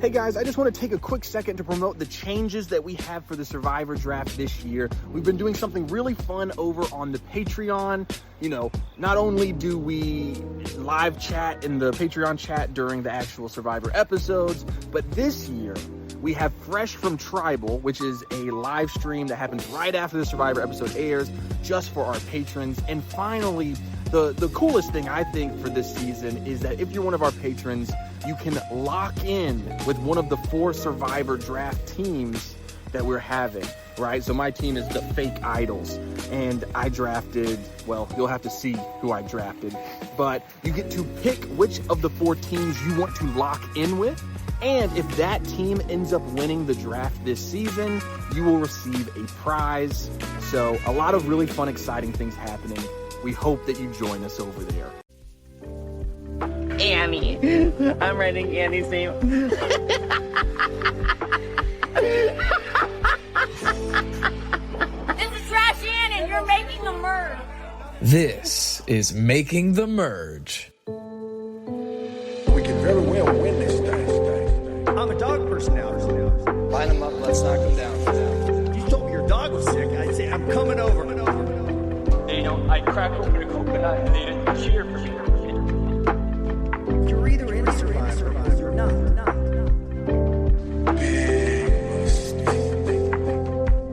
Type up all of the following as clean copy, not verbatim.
Hey guys, I just want to take a quick second to promote the changes that we have for the Survivor Draft this year. We've been doing something really fun over on the Patreon. You know, not only do we live chat in the Patreon chat during the actual Survivor episodes, but this year we have Fresh from Tribal, which is a live stream that happens right after the Survivor episode airs, just for our patrons. And finally, the coolest thing I think for this season is that if you're one of our patrons, you can lock in with one of the 4 Survivor Draft teams that we're having, right? So my team is the Fake Idols, and I drafted, well, you'll have to see who I drafted, but you get to pick which of the 4 teams you want to lock in with, and if that team ends up winning the draft this season, you will receive a prize. So a lot of really fun, exciting things happening. We hope that you join us over there. Annie. I'm writing Annie's name. This is Trash Ann, and you're making a merge. This is Making the Merge. We can very well win this thing. I'm a dog person now. Line them up, let's knock them down. You told me your dog was sick. I'd say, I'm coming over. You know, I crack open a coconut and they didn't cheer for me. You're either in a Survivor or you're not.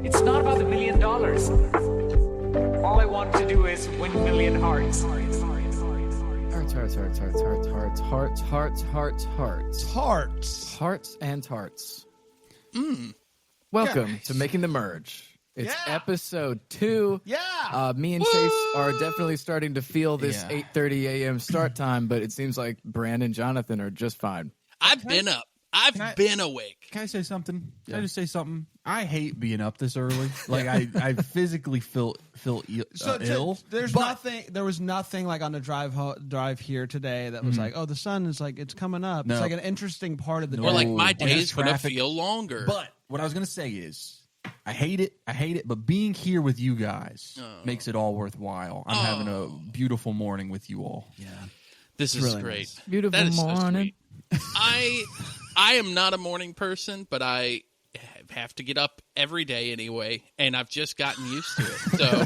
It's not about the $1 million. All I want to do is win a million hearts. Hearts. Hearts and hearts. Welcome to Making the Merge. It's episode 2. Yeah. Me and Chase are definitely starting to feel this 8:30 a.m. start time, but it seems like Brand and Jonathan are just fine. I've been up. I've been awake. Can I say something? Can I just say something? I hate being up this early. Like I physically feel ill. There was nothing like on the drive here today that was like, oh, the sun is like it's coming up. No. It's like an interesting part of the day. Or like my day is going to traffic. feel longer. But what I was going to say is, I hate it, but being here with you guys makes it all worthwhile. I'm having a beautiful morning with you all. Yeah. This is really great. Nice. Beautiful that is morning. So sweet. I am not a morning person, but I have to get up every day anyway, and I've just gotten used to it. So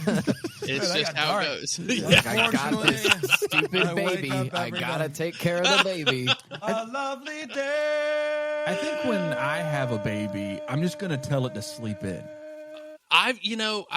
it's just how it goes. Like, I got this stupid baby. I gotta take care of the baby. A lovely day. I think when I have a baby, I'm just going to tell it to sleep in. I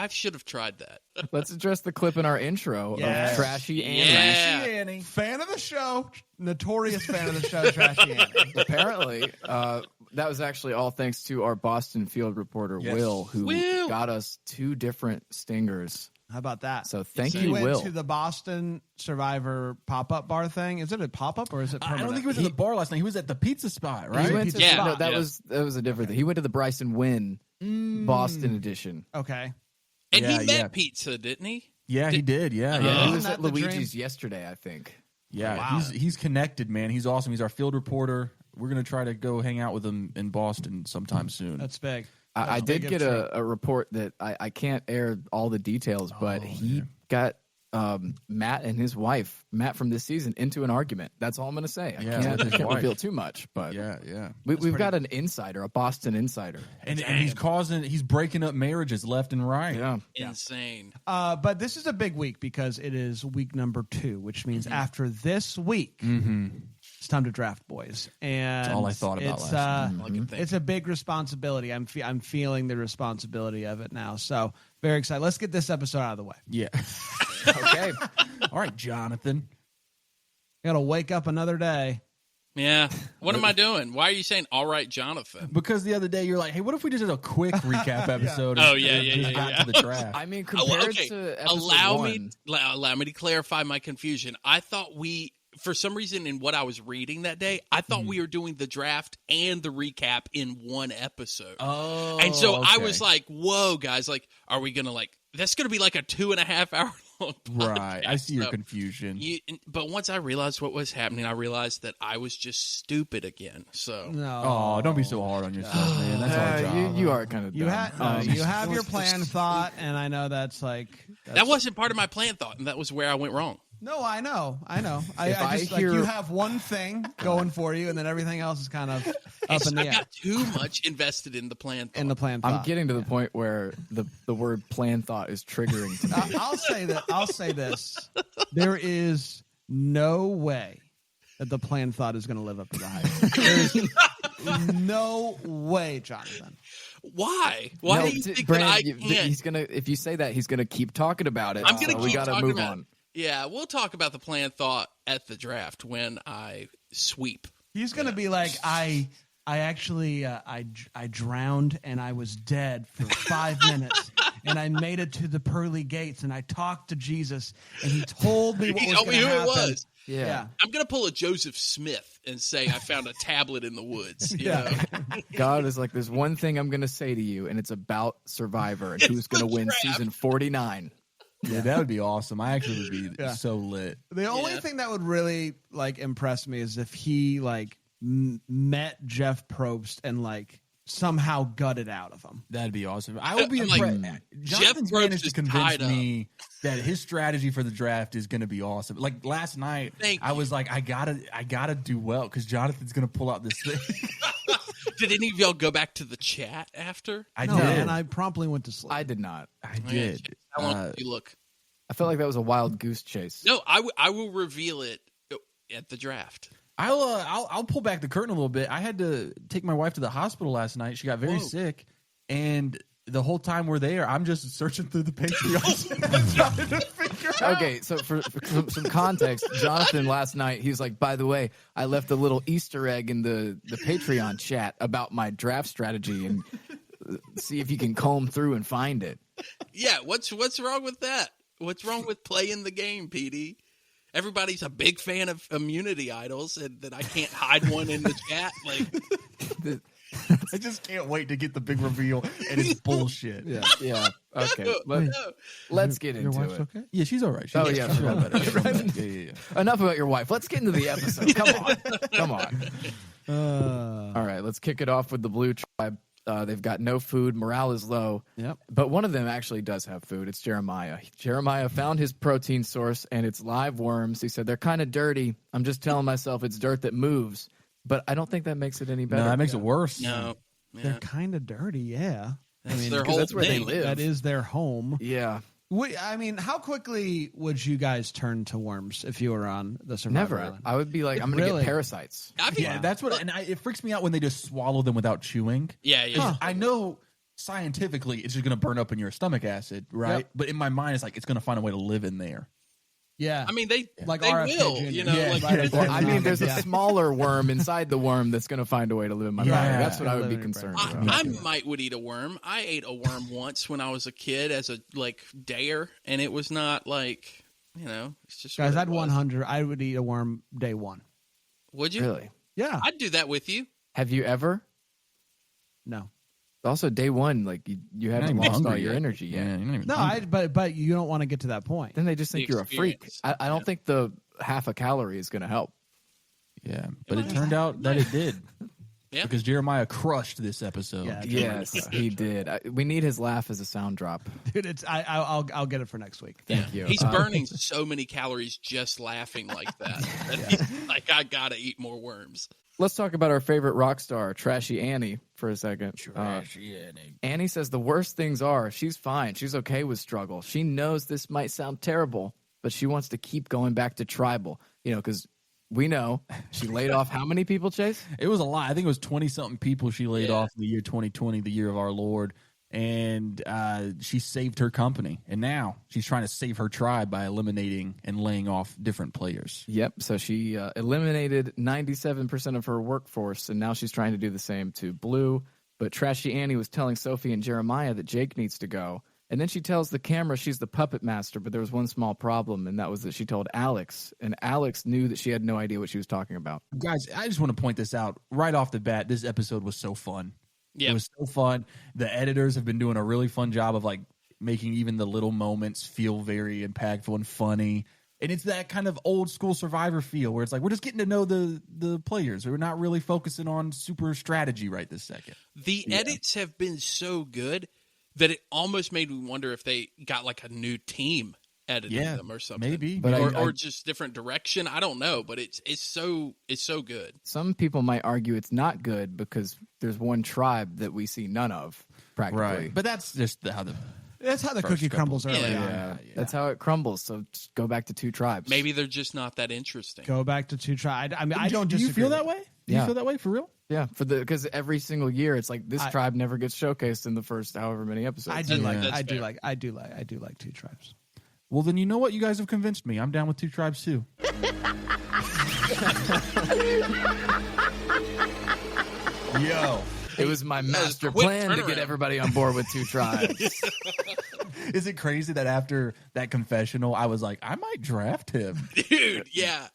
should have tried that. Let's address the clip in our intro of Trashy Annie. Yeah. Trashy Annie. Fan of the show. Notorious fan of the show, Trashy Annie. Apparently, that was actually all thanks to our Boston field reporter, Will, who got us 2 different stingers. How about that? So thank you, he Will. went to the Boston Survivor pop-up bar thing. Is it a pop-up or is it permanent? I don't think he was at the bar last night. He was at the pizza spot, right? He went to, Yeah. No, that was a different thing. He went to the Bryson Wynn Boston edition. Okay. And he met pizza, didn't he? Yeah, he did. Yeah. Yeah, he was Isn't at that the Luigi's dream? yesterday, I think. Yeah, Wow. he's connected, man. He's awesome. He's our field reporter. We're going to try to go hang out with him in Boston sometime soon. That's big. I did get a report that I can't air all the details, but he got Matt and his wife, Matt from this season, into an argument. That's all I'm going to say. I can't reveal too much, but yeah. We've got an insider, a Boston insider. And he's breaking up marriages left and right. Yeah. Insane. But this is a big week because it is week number 2, which means after this week, it's time to draft, boys. And That's all I thought about last night. It's a big responsibility. I'm feeling the responsibility of it now. So very excited. Let's get this episode out of the way. Yeah. Okay. All right, Jonathan. I got to wake up another day. Yeah. What am I doing? Why are you saying, all right, Jonathan? Because the other day you're like, hey, what if we just did a quick recap episode? Oh, and got to the draft. I mean, compared to episode 1. Allow me to clarify my confusion. I thought for some reason in what I was reading that day, I thought we were doing the draft and the recap in one episode. Oh, and so okay. I was like, whoa, guys, like, are we going to that's going to be like a 2.5 hour long podcast. Right. I see your confusion. But once I realized what was happening, I realized that I was just stupid again. So No. Oh, don't be so hard on yourself, man. That's our job. You are kind of You dumb. you have your plan thought, and I know that's like... that wasn't part of my plan thought, and that was where I went wrong. No, I know. I just hear- like you have one thing going for you, and then everything else is kind of up in the I air. got too much invested in the plan. In the plan. I'm thought. getting to the point where the word plan thought is triggering to me. I'll say this. There is no way that the plan thought is going to live up to the hype. There's no way, Jonathan. Why? Why No, do you think Brandon, that I can't? he's gonna. If you say that, he's gonna keep talking about it. I'm gonna so keep we gotta talking move about on. it. Yeah, we'll talk about the plan thought at the draft when I sweep. He's going to be like, I actually drowned and I was dead for 5 minutes and I made it to the pearly gates and I talked to Jesus and he told me what He was told going me to who happen. it was. Yeah. I'm gonna pull a Joseph Smith and say I found a tablet in the woods. You Yeah. know? God is like, there's one thing I'm gonna say to you, and it's about Survivor and who's gonna win draft. season 49. Yeah, that would be awesome. I actually would be so lit. The only thing that would really like impress me is if he like met Jeff Probst and like somehow gutted out of him. That'd be awesome. I would be I'm like, impressed. Jeff Jonathan's Probst managed to is convince tied up. me that his strategy for the draft is going to be awesome. Like last night, I was like, I gotta do well because Jonathan's going to pull out this thing. Did any of y'all go back to the chat after? I No, did. and I promptly went to sleep. I did not. I did. How long did you look? I felt like that was a wild goose chase. No, I will reveal it at the draft. I'll pull back the curtain a little bit. I had to take my wife to the hospital last night. She got very sick, and the whole time we're there, I'm just searching through the Patreon trying to figure out. Okay, so for some context, Jonathan last night, he was like, by the way, I left a little Easter egg in the Patreon chat about my draft strategy, and see if you can comb through and find it. Yeah, what's wrong with that? What's wrong with playing the game, PD? Everybody's a big fan of immunity idols, and that I can't hide one in the chat. Like, I just can't wait to get the big reveal, and it's bullshit. Yeah. Okay. Let's get into it. Okay? Yeah, she's all right. Oh, yeah, she's sure. all better. Yeah. Enough about your wife. Let's get into the episode. Come on. All right, let's kick it off with the Blue Tribe. They've got no food. Morale is low. Yep. But one of them actually does have food. It's Jeremiah. Jeremiah found his protein source, and it's live worms. He said, they're kind of dirty. I'm just telling myself it's dirt that moves. But I don't think that makes it any better. No, that makes it worse. no. They're kind of dirty, yeah. That's their whole that's where they thing. live. That is their home. Yeah. I mean, how quickly would you guys turn to worms if you were on the Survivor Never. Island? I would be like, I'm going to Really? get parasites. I mean, Yeah, that's what, and it freaks me out when they just swallow them without chewing. yeah. I know scientifically it's just going to burn up in your stomach acid, right? Yep. But in my mind, it's like it's going to find a way to live in there. Yeah. I mean, they Like they RFK will, Jr. you know. Yeah, like, yeah, Well, I mean, there's a Yeah. smaller worm inside the worm that's going to find a way to live in my body. That's what I would be Living concerned brain. about. I might would eat a worm. I ate a worm once when I was a kid as a dare, and it was not like, you know, it's just Guys, what it I'd was. 100. I would eat a worm day one. Would you? Really? Yeah. I'd do that with you. Have you ever? No. Also, day one, like you haven't lost all your energy yet. Yeah, you're not even No, hungry. but you don't want to get to that point. Then they just think The you're a freak. experience. I don't think the half a calorie is going to help. Yeah, but it turned out that it did. Yeah. Because Jeremiah crushed this episode. Yeah. Yes, he did. We need his laugh as a sound drop. Dude, I'll get it for next week. Thank you. He's burning so many calories just laughing like that. He's like, I gotta eat more worms. Let's talk about our favorite rock star, Trashy Annie, for a second. Annie says the worst things are she's fine. She's okay with struggle. She knows this might sound terrible, but she wants to keep going back to tribal. You know, because we know she laid off how many people, Chase? It was a lot. I think it was 20-something people she laid off in the year 2020, the year of our Lord. And she saved her company. And now she's trying to save her tribe by eliminating and laying off different players. Yep. So she eliminated 97% of her workforce, and now she's trying to do the same to Blue. But Trashy Annie was telling Sophie and Jeremiah that Jake needs to go. And then she tells the camera she's the puppet master, but there was one small problem, and that was that she told Alex, and Alex knew that she had no idea what she was talking about. Guys, I just want to point this out. Right off the bat, this episode was so fun. Yeah. It was so fun. The editors have been doing a really fun job of like making even the little moments feel very impactful and funny. And it's that kind of old school Survivor feel where it's like we're just getting to know the players. We're not really focusing on super strategy right this second. The edits have been so good that it almost made me wonder if they got like a new team editing them or something. Maybe. But or just different direction. I don't know, but it's so good. Some people might argue it's not good because there's one tribe that we see none of practically. Right. But that's just how the cookie crumbles early on. Yeah, that's how it crumbles. So just go back to 2 tribes. Maybe they're just not that interesting. Go back to 2 tribes. I mean, I don't Do you disagree feel with that way? Do you feel that way for real? Yeah, because every single year it's like this tribe never gets showcased in the first however many episodes. I do like. That's I do fair. like. I do like. I do like 2 tribes. Well, then you know what? You guys have convinced me. I'm down with 2 tribes too. Yo. It was my master quick plan to turnaround. get everybody on board with 2 tribes. Is it crazy that after that confessional, I was like, I might draft him? Dude, yeah.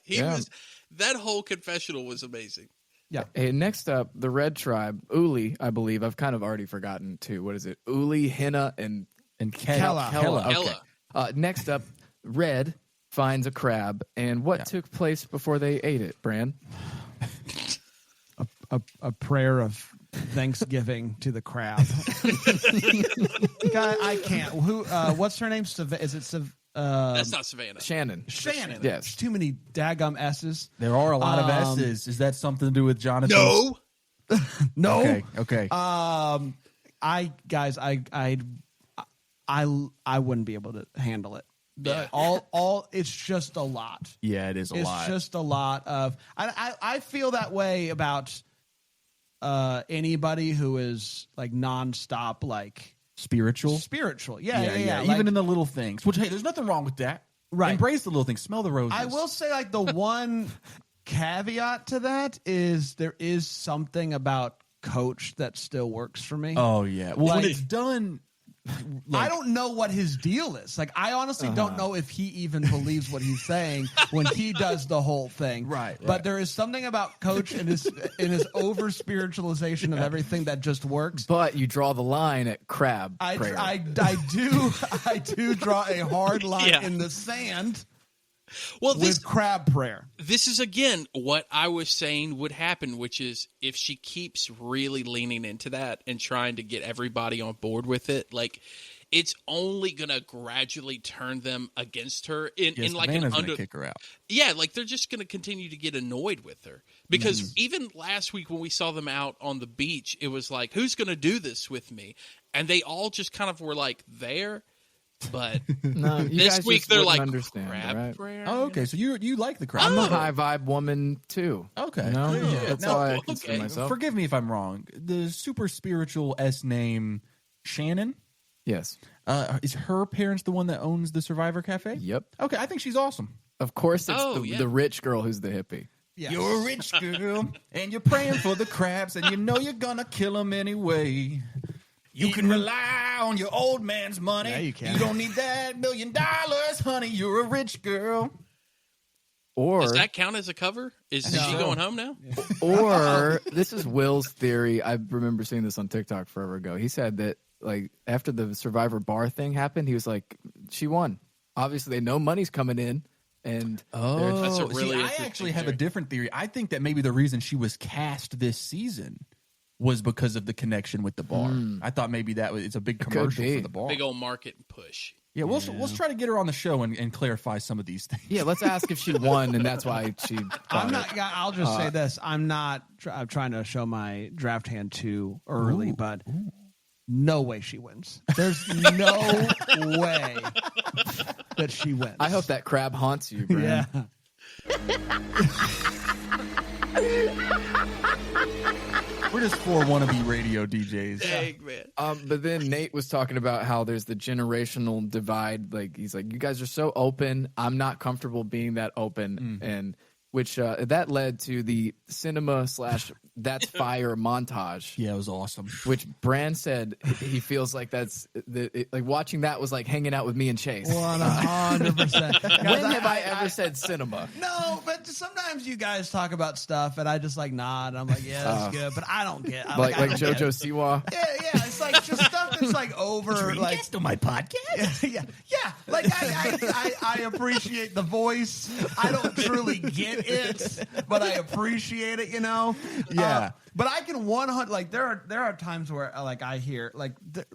He was. That whole confessional was amazing. Yeah. Hey, next up, the Red Tribe, Uli, I believe. I've kind of already forgotten too. What is it? Uli, Henna, and Kella. Okay. Kella. Next up, Red finds a crab, and what took place before they ate it, Bran? A prayer of thanksgiving to the crab. Guy, I can't. Who? What's her name? Is it That's not Savannah. Shannon. Shannon? Yes. Too many daggum S's. There are a lot of S's. Is that something to do with Jonathan? No. No. Okay. I wouldn't be able to handle it. Yeah. It's just a lot. Yeah, it is a lot. It's just a lot of. I feel that way about anybody who is like nonstop, like spiritual. Yeah. Even Like, in the little things. Which, hey, there's nothing wrong with that. Right. Embrace the little things. Smell the roses. I will say, like, the one caveat to that is there is something about Coach that still works for me. Oh yeah. Well, when Like- it's done. I don't know what his deal is. Like, I honestly don't know if he even believes what he's saying when he does the whole thing. Right. But there is something about Coach and his over spiritualization of everything that just works. But you draw the line at crab prayer. I do draw a hard line in the sand. Well, with crab prayer. This is again what I was saying would happen, which is if she keeps really leaning into that and trying to get everybody on board with it, like it's only gonna gradually turn them against her in like an under kick her out. Yeah, like they're just gonna continue to get annoyed with her because even last week when we saw them out on the beach, it was like, who's gonna do this with me? And they all just kind of were like there. But No, you this guys week just they're wouldn't like understand, crab right? prayer. Oh, okay. So you like the crab? I'm a high vibe woman too. Okay. You know? Yeah. That's Now, how I consider myself. Forgive me if I'm wrong. The super spiritual S name, Shannon. Yes. Is her parents the one that owns the Survivor Cafe? Yep. Okay, I think she's awesome. Of course, it's Oh, the rich girl who's the hippie. Yes. You're a rich girl, and you're praying for the crabs, and you know you're gonna kill them anyway. You can rely on your old man's money. Yeah, you can. You don't need that $1 million, honey. You're a rich girl. Or Does that count as a cover? Is she going home now? or this is Will's theory. I remember seeing this on TikTok forever ago. He said that like after the Survivor bar thing happened, he was like, she won. Obviously, they know money's coming in. And That's a really see, I interesting actually have a theory. different theory. I think that maybe the reason she was cast this season was because of the connection with the bar. I thought maybe it's a big commercial be. for the bar. Big old market push. Yeah, let's try to get her on the show and clarify some of these things. yeah, let's ask if she won, and that's why she. I'm not. I'll just say this: I'm not. I'm trying to show my draft hand too early, but no way she wins. There's no way that she wins. I hope that crab haunts you, Brian. Yeah. We're just 4 wannabe radio DJs. Dang, man. But then Nate was talking about how there's the generational divide. Like he's like, you guys are so open. I'm not comfortable being that open, and which that led to the cinema / that's fire montage. Yeah, it was awesome. Which Bran said he feels like like watching that was like hanging out with me and Chase. 100%. When have I ever said cinema? No, but sometimes you guys talk about stuff, and I just like nod. And I'm like, yeah, that's good, but I don't get. Like I don't JoJo get. Siwa. Yeah. It's like just stuff that's like over, like on my podcast. yeah. Like I appreciate the voice. I don't truly get it, but I appreciate it. Yeah. But I can 100 like there are times where like I hear like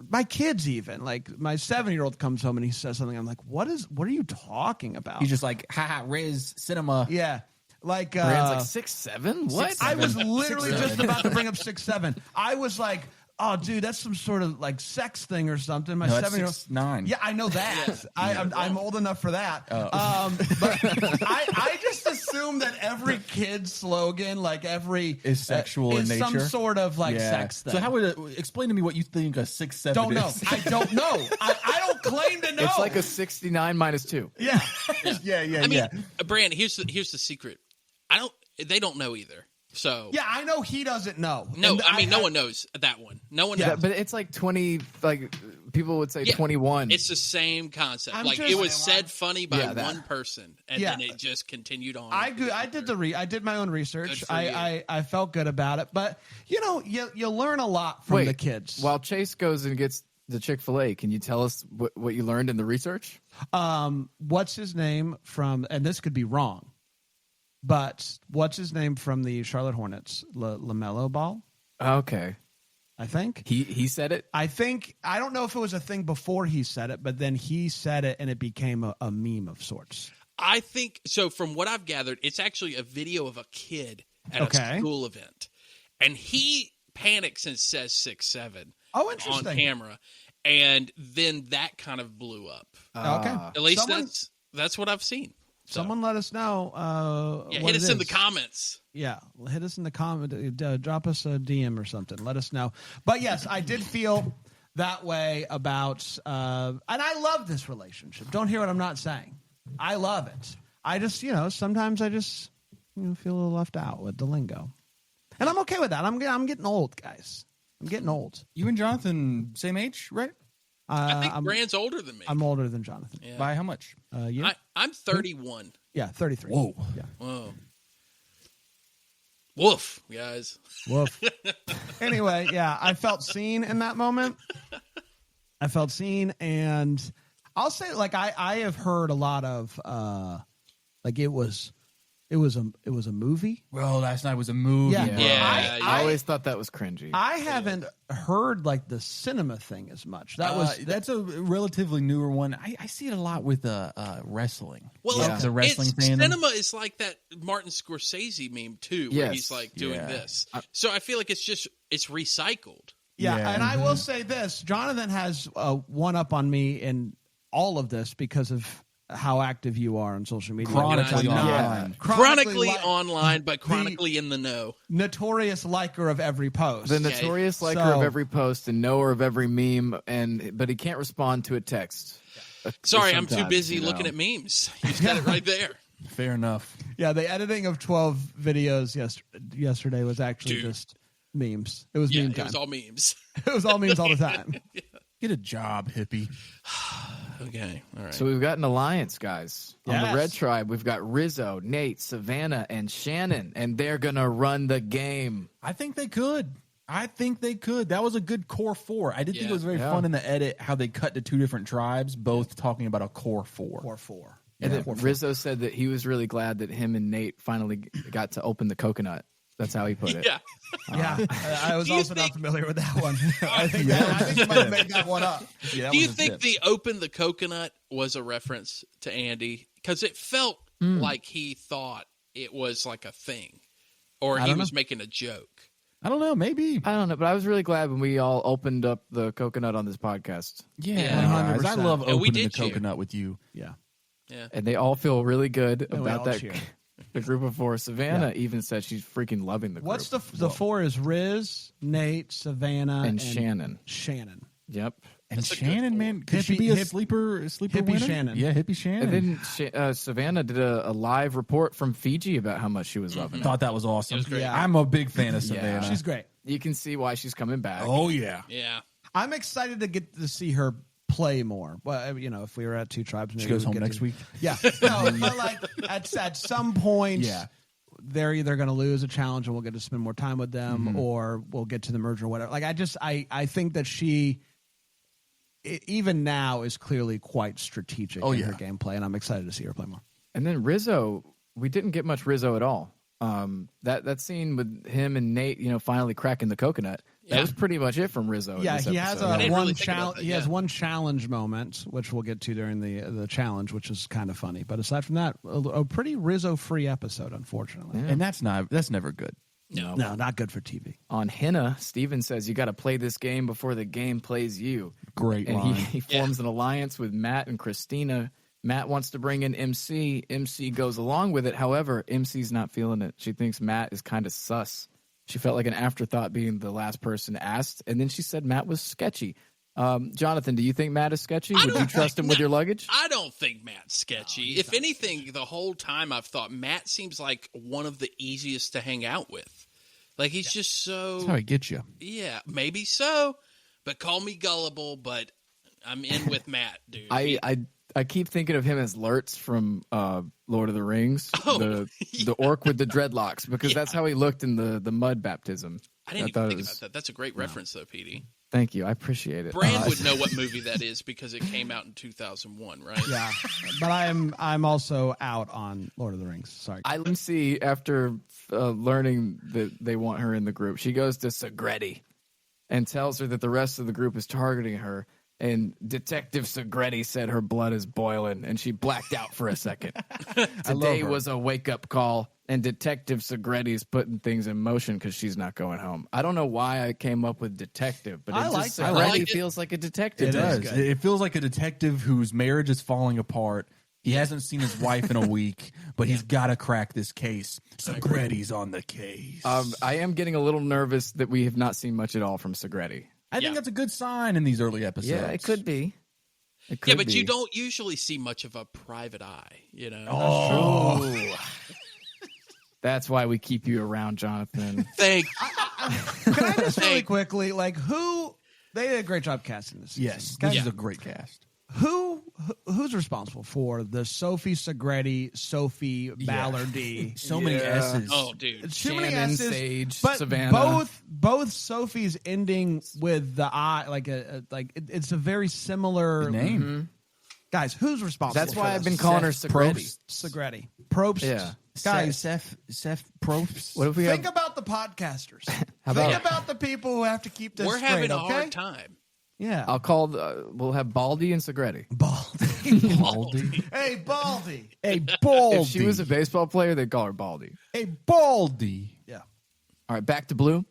my kids even like my 7-year-old comes home and he says something. I'm like, what are you talking about? He's just like, haha, Riz Cinema. Yeah. Like Brand's like 6'7"? What? I was literally just about to bring up 6'7". I was like, oh, dude, that's some sort of like sex thing or something. My 7-year-old, 6'9". Yeah, I know that. Yeah. I'm old enough for that. Oh. But I just assume that every kid's slogan, like every is sexual in is nature. some sort of like sex thing. So how would explain to me what you think a 6'7" don't know. is? I don't know. I don't claim to know. It's like a 69 minus 2. yeah. I mean, Brand, here's the secret. They don't know either. So Yeah, I know he doesn't know. no, And I mean no one knows that one. No one Yeah, knows. but it's like 20, like people would say Yeah. 21. It's the same concept. I'm Like just- it was said funny by Yeah, that. one person, and Yeah. then it just continued on. I did my own research. Good for I felt good about it, but you learn a lot from Wait, the kids. While Chase goes and gets the Chick-fil-A, can you tell us what you learned in the research? What's his name from? And this could be wrong, but what's his name from the Charlotte Hornets? LaMelo Ball, Okay. I think. He said it? I don't know if it was a thing before he said it, but then he said it and it became a meme of sorts. I think so. From what I've gathered, it's actually a video of a kid at a school event, and he panics and says 6'7" Oh, interesting. on camera, and then that kind of blew up. Okay. At least that's what I've seen. So, Someone let us know. hit what us it in the is. comments. Yeah, hit us in the comment. Drop us a DM or something. Let us know. But yes, I did feel that way about, and I love this relationship. Don't hear what I'm not saying. I love it. I just, sometimes I just, feel a little left out with the lingo, and I'm okay with that. I'm getting old, guys. I'm getting old. You and Jonathan same age, right? I think Brand's older than me. I'm older than Jonathan. Yeah. By how much? You? I'm 31. Yeah, 33. Whoa. Yeah. Whoa. Woof, guys. Woof. Anyway, yeah, I felt seen in that moment. I felt seen, and I'll say, like, I have heard a lot of, like, it was a movie. Well, last night was a movie. Yeah. bro. Yeah. I always thought that was cringy. I haven't heard like the cinema thing as much. That's a relatively newer one. I see it a lot with wrestling. Well, Yeah. The wrestling it's, fandom. cinema is like that Martin Scorsese meme too, where Yes. he's like doing Yeah. this. So I feel like it's recycled. Yeah, Yeah. and I will say this: Jonathan has one up on me in all of this because of how active you are on social media. Chronically which I'm not. online. Chronically li- online, but chronically in the know. notorious liker of every post. The notorious liker So- of every post and knower of every meme, but he can't respond to a text. Sorry, I'm too Sometimes, busy you know. looking at memes. You said it right there. Fair enough. Yeah, the editing of 12 videos yesterday was actually Dude. just memes. It was Yeah, meme it time. was all memes. It was all memes all the time. Get a job, hippie. Okay, all right. So we've got an alliance, guys. On Yes. the Red Tribe, we've got Rizzo, Nate, Savannah, and Shannon, and they're going to run the game. I think they could. That was a good core four. I did think it was very Yeah. fun in the edit how they cut to two different tribes, both talking about a core four. Core 4. And then Rizzo said that he was really glad that him and Nate finally got to open the coconut. That's how he put it. yeah. Yeah, I was Do you also not think- familiar with that one. I think you might have made that one up. Yeah, that Do you was a think tip. the open the coconut was a reference to Andy? Because it felt like he thought it was like a thing, or he was making a joke. I don't know. Maybe. I don't know, but I was really glad when we all opened up the coconut on this podcast. Yeah, 100%. guys, I love And we opening the did cheer. coconut with you. Yeah. And they all feel really good we about all that. cheer. The group of four. Savannah even said she's freaking loving the group. What's the four is Riz, Nate, Savannah, And Shannon. Shannon. Yep. And That's a Shannon, good man, could she Hippie- be a hip- sleeper hippie winner? Shannon. Yeah, hippie Shannon. And then Savannah did a live report from Fiji about how much she was loving it. Thought that was awesome. It was great. Yeah. I'm a big fan of Yeah. Savannah. She's great. You can see why she's coming back. Oh yeah. Yeah. I'm excited to get to see her play more. Well, if we were at Two Tribes, maybe She goes we'd home get next to- week. Yeah, no, but like at some point, Yeah. they're either going to lose a challenge and we'll get to spend more time with them, or we'll get to the merger or whatever. Like I think that she even now is clearly quite strategic in yeah. her gameplay, and I'm excited to see her play more. And then Rizzo, we didn't get much Rizzo at all. That scene with him and Nate, finally cracking the coconut. That was pretty much it from Rizzo. Yeah, in this he has episode. one challenge. He has one challenge moment, which we'll get to during the challenge, which is kind of funny. But aside from that, a pretty Rizzo-free episode, unfortunately. Yeah. And that's never good. No, not good for TV. On Henna, Steven says you got to play this game before the game plays you. Great and line. he forms an alliance with Matt and Christina. Matt wants to bring in MC. MC goes along with it. However, MC's not feeling it. She thinks Matt is kind of sus. She felt like an afterthought being the last person asked. And then she said Matt was sketchy. Jonathan, do you think Matt is sketchy? Would you trust him with your luggage? I don't think Matt's sketchy. If anything, the whole time I've thought Matt seems like one of the easiest to hang out with. Like, he's just so... That's how he gets you. Yeah, maybe so. But call me gullible, but I'm in with Matt, dude. I keep thinking of him as Lurtz from Lord of the Rings, the orc with the dreadlocks, because that's how he looked in the mud baptism. I didn't even think about that. That's a great reference, though, Petey. Thank you. I appreciate it. Brand would know what movie that is because it came out in 2001, right? Yeah, but I'm also out on Lord of the Rings. Sorry. I see after learning that they want her in the group, she goes to Segretti and tells her that the rest of the group is targeting her. And Detective Segretti said her blood is boiling, and she blacked out for a second. Today was a wake-up call, and Detective Segretti is putting things in motion because she's not going home. I don't know why I came up with detective, but Segretti feels like a detective. It does. It feels like a detective whose marriage is falling apart. He hasn't seen his wife in a week, but he's got to crack this case. Segretti's on the case. I am getting a little nervous that we have not seen much at all from Segretti. I think that's a good sign in these early episodes. Yeah, it could be. Yeah, but you don't usually see much of a private eye, Oh. That's why we keep you around, Jonathan. Thank Can I just really quickly, they did a great job casting this season. Yes, this is a great cast. Who's responsible for the Sophie Segretti, Sophie Ballardy? So many S's. Oh, dude. Too many Shannon, S's, Sage, but Savannah. both Sophie's ending with the I, it's a very similar name. Mm-hmm. Guys, who's responsible? That's for why this? I've been calling her Segretti. Segretti. Probst. Yeah. Guys, Seth Probst. What if we think have? about the podcasters. How Think about? about the people who have to keep this We're straight, having a okay? hard time. Yeah. I'll call. We'll have Baldy and Segretti. Baldy. Baldy. Hey, Baldy. Hey, Baldy. If she was a baseball player, they'd call her Baldy. Hey, Baldy. Yeah. All right, back to blue.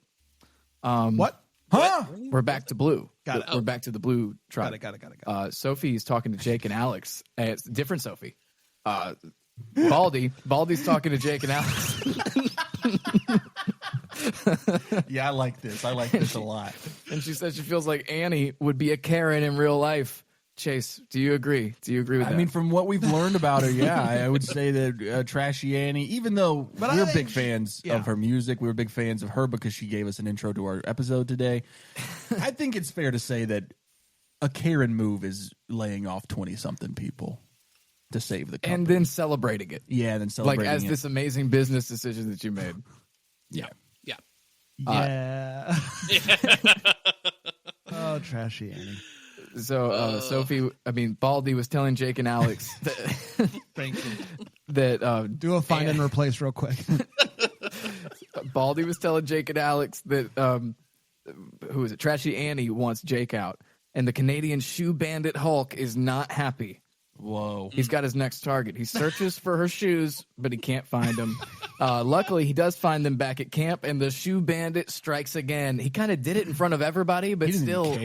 What? Huh? We're back to blue. Got it. We're back to the blue tribe. Got it. Sophie's talking to Jake and Alex. It's different Sophie. Baldy's talking to Jake and Alex. Yeah, I like this. I like this a lot. And she says she feels like Annie would be a Karen in real life. Chase, do you agree? Do you agree with that? I mean, from what we've learned about her, yeah, I would say that Trashy Annie, even though we're big fans of her music, we were big fans of her because she gave us an intro to our episode today. I think it's fair to say that a Karen move is laying off 20-something people to save the company. And then celebrating it. Yeah, then celebrating like as it. this amazing business decision that you made. Yeah. Yeah. Oh, Trashy Annie. So Baldy was telling Jake and Alex that Do a find and replace real quick. Baldy was telling Jake and Alex that who is it? Trashy Annie wants Jake out, and the Canadian shoe bandit Hulk is not happy. Whoa. He's got his next target. He searches for her shoes, but he can't find them. Luckily, he does find them back at camp, and the shoe bandit strikes again. He kind of did it in front of everybody, but still,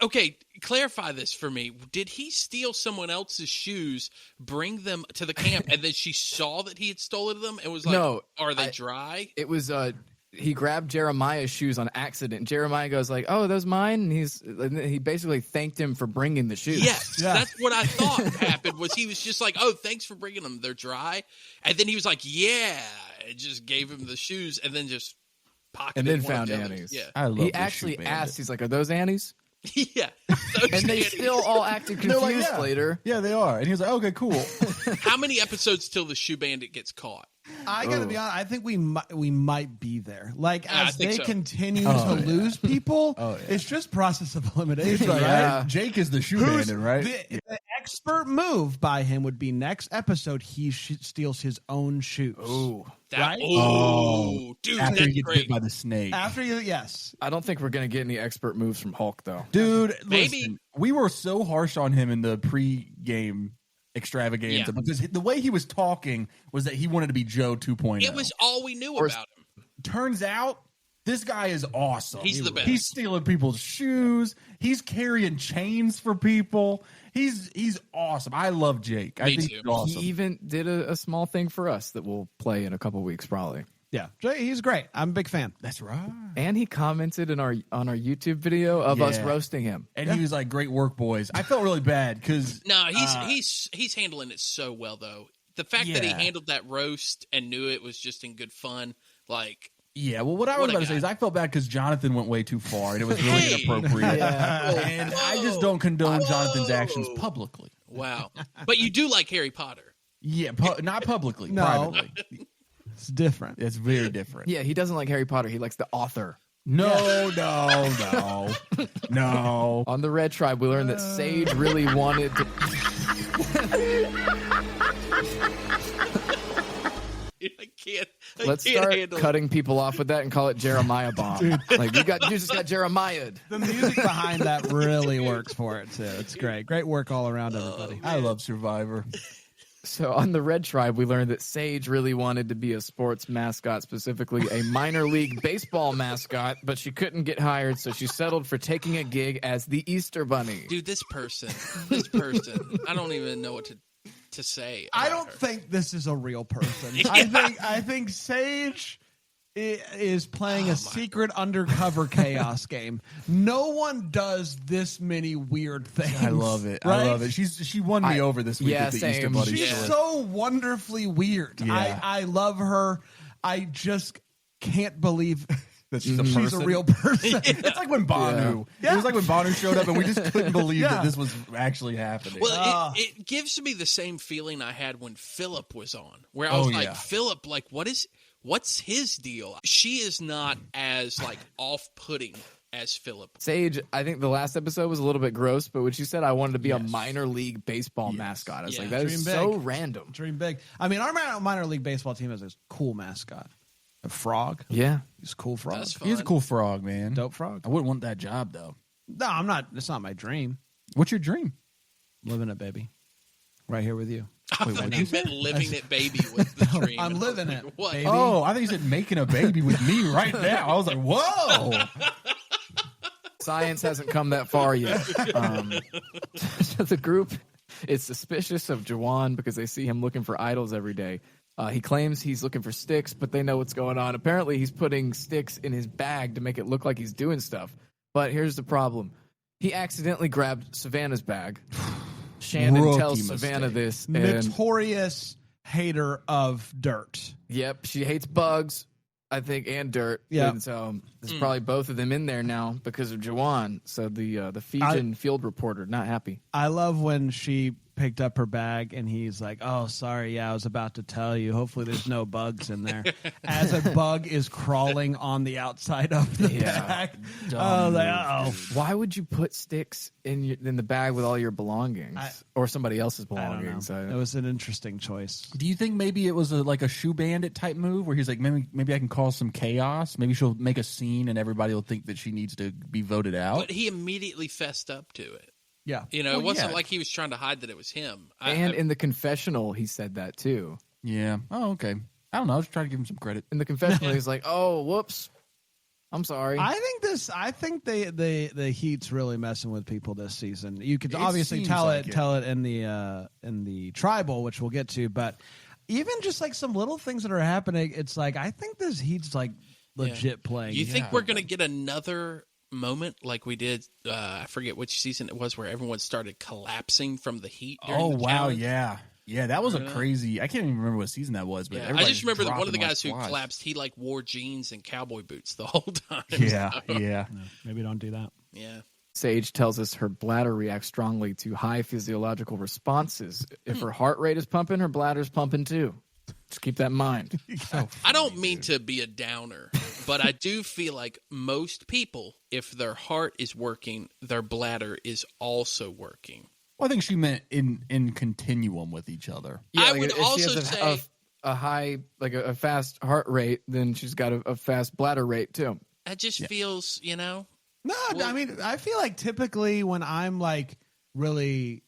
Okay, clarify this for me. Did he steal someone else's shoes, bring them to the camp, and then she saw that he had stolen them and was like, "No, are they dry?" It was he grabbed Jeremiah's shoes on accident. Jeremiah goes like, "Oh, are those mine?" And he basically thanked him for bringing the shoes. Yes, that's what I thought happened. Was he was just like, "Oh, thanks for bringing them. They're dry," and then he was like, "Yeah," and just gave him the shoes, and then just pocketed. And then one found of the others. Annie's. Yeah, I love He actually asked. He's like, "Are those Annie's?" yeah. And they still all acted confused later. Yeah, they are. And he was like, okay, cool. How many episodes till the shoe bandit gets caught? I gotta be honest. I think we might be there. Like I as think they so. continue to lose people, it's just process of elimination, right? Jake is the shoe bandit, right? The expert move by him would be next episode he steals his own shoes. Ooh. Right? Dude, After that's he gets great. bit by the snake. Yes. I don't think we're gonna get any expert moves from Hulk though. Dude, Maybe. listen, we were so harsh on him in the pre-game extravaganza because the way he was talking was that he wanted to be Joe 2.0. It was all we knew about him. Turns out this guy is awesome. He's the best. He's stealing people's shoes. He's carrying chains for people. He's awesome. I love Jake. I think too. he's awesome. He even did a small thing for us that we'll play in a couple weeks probably. Yeah. He's great. I'm a big fan. That's right. And he commented on our YouTube video of us roasting him. And he was like, "Great work, boys." I felt really bad because No, he's handling it so well though. The fact that he handled that roast and knew it was just in good fun, like. Yeah, well, what I was about to say is I felt bad because Jonathan went way too far, and it was really inappropriate. And I just don't condone Jonathan's actions publicly. Wow. But you do like Harry Potter. Yeah, not publicly, No. privately. It's different. It's very different. Yeah, he doesn't like Harry Potter. He likes the author. No. On the Red Tribe, we learned that Sage really wanted to... I can't Let's can't start handle cutting people off with that and call it Jeremiah bomb. Like you just got Jeremiah'd. The music behind that really works for it too. It's great. Great work all around, everybody. I love Survivor. So on the Red Tribe, we learned that Sage really wanted to be a sports mascot, specifically a minor league baseball mascot, but she couldn't get hired, so she settled for taking a gig as the Easter Bunny. Dude, this person, I don't even know what to say. I about don't her. think this is a real person. Yeah. I think Sage is playing a secret undercover chaos game. No one does this many weird things. I love it. Right? I love it. She won me over this week yeah, with the same. Easter Bunny. She's story. so wonderfully weird. Yeah. I love her. I just can't believe that she's a she's person. a real person. It's like when Banu. Yeah. It was like when Banu showed up, and we just couldn't believe Yeah. that this was actually happening. Well, it gives me the same feeling I had when Philip was on, where I was like, Philip, like, what's his deal? She is not as like off-putting as Philip. Sage, I think the last episode was a little bit gross, but when she said I wanted to be a minor league baseball mascot, I was like, that is Dream so big. random. Dream big. I mean, our minor league baseball team has this cool mascot. A frog. Yeah. He's a cool frog. That's fun. He's a cool frog, man. Dope frog. I wouldn't want that job though. No, I'm not. It's not my dream. What's your dream? Living it, baby. Right here with you. I thought you meant living it, baby, was the dream. I'm living it, What? baby. Oh, I think you said making a baby with me right now. I was like, whoa. Science hasn't come that far yet. So the group is suspicious of Jawan because they see him looking for idols every day. He claims he's looking for sticks, but they know what's going on. Apparently, he's putting sticks in his bag to make it look like he's doing stuff. But here's the problem. He accidentally grabbed Savannah's bag. Shannon Rookie tells mistake. Savannah this. And, Notorious hater of dirt. yep, she hates bugs, I think, and dirt. Yeah. And so there's probably both of them in there now because of Jawan. So the Fijian field reporter, not happy. I love when she picked up her bag and he's like, "Oh, sorry, yeah, I was about to tell you. Hopefully, there's no bugs in there." As a bug is crawling on the outside of the bag. Oh, like, uh-oh. Why would you put sticks in the bag with all your belongings or somebody else's I don't know. belongings? It was an interesting choice. Do you think maybe it was like a shoe bandit type move where he's like, maybe I can cause some chaos. Maybe she'll make a scene and everybody will think that she needs to be voted out. But he immediately fessed up to it. Yeah. You know, it wasn't like he was trying to hide that it was him. And in the confessional, he said that too. Yeah. Oh, okay. I don't know. I was trying to give him some credit. In the confessional, he's like, "Oh, whoops, I'm sorry." I think the Heat's really messing with people this season. You could obviously seems tell like it in the tribal, which we'll get to, but even just like some little things that are happening, it's like I think this Heat's like legit playing. You think we're going to get another moment like we did, I forget which season it was, where everyone started collapsing from the heat during Oh, the wow. challenge? Yeah. Yeah, that was a crazy. I can't even remember what season that was, but Yeah, I everybody just remember that one of the dropping guys who like flies. collapsed, he like wore jeans and cowboy boots the whole time. Yeah, So, yeah. Maybe don't do that. yeah. Sage tells us her bladder reacts strongly to high physiological responses. If her heart rate is pumping, her bladder's pumping too. Just keep that in mind. I don't mean to be a downer, but I do feel like most people, if their heart is working, their bladder is also working. Well, I think she meant in continuum with each other. Yeah, I like, would if she also has say a high, like a fast heart rate, then she's got a fast bladder rate too. it just feels, No, Well- I mean, I feel like typically when I'm like really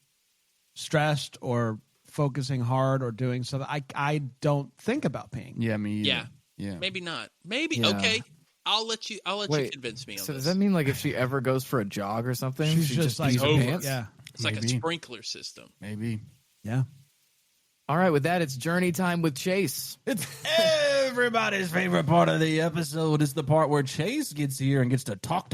stressed or focusing hard or doing something, I don't think about peeing. Yeah, me either. Yeah. Yeah. maybe not. Maybe Yeah. okay. I'll let you Wait, convince me on So this. does that mean like if she ever goes for a jog or something, She's she just like, pees her over. pants? Yeah. It's like a Maybe. sprinkler system. Maybe. Yeah. All right, with that, it's journey time with Chase. It's everybody's favorite part of the episode. It's the part where Chase gets here and gets to talk.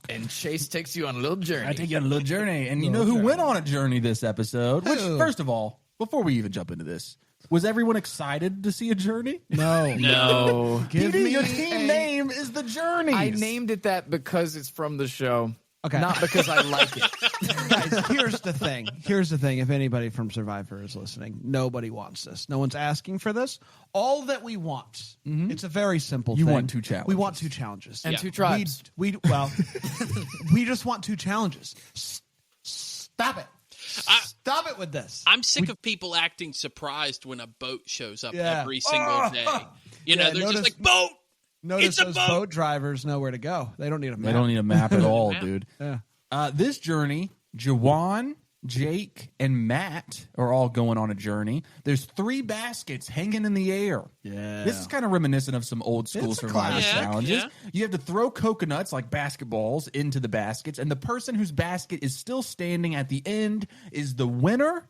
And Chase takes you on a little journey. I take you on a little journey. And you know who went on a journey this episode? Which, Who? first of all, before we even jump into this, was everyone excited to see a journey? No. No. Give me your team name is the Journey. I named it that because it's from the show. Okay. Not because I like it. Guys, here's the thing. If anybody from Survivor is listening, nobody wants this. No one's asking for this. All that we want, it's a very simple You thing. want 2 challenges. We want 2 challenges. And 2 tribes. We just want 2 challenges. Stop it. Stop it with this. I'm sick of people acting surprised when a boat shows up Yeah. every single day. You know, Yeah, they're notice- just like, boat! Notice It's a those boat. boat drivers know where to go. They don't need a map. They don't need a map at all, dude. Yeah. This journey, Jawan, Jake, and Matt are all going on a journey. There's 3 baskets hanging in the air. Yeah. This is kind of reminiscent of some old school It's a Survivor classic. challenges. Yeah. You have to throw coconuts like basketballs into the baskets, and the person whose basket is still standing at the end is the winner.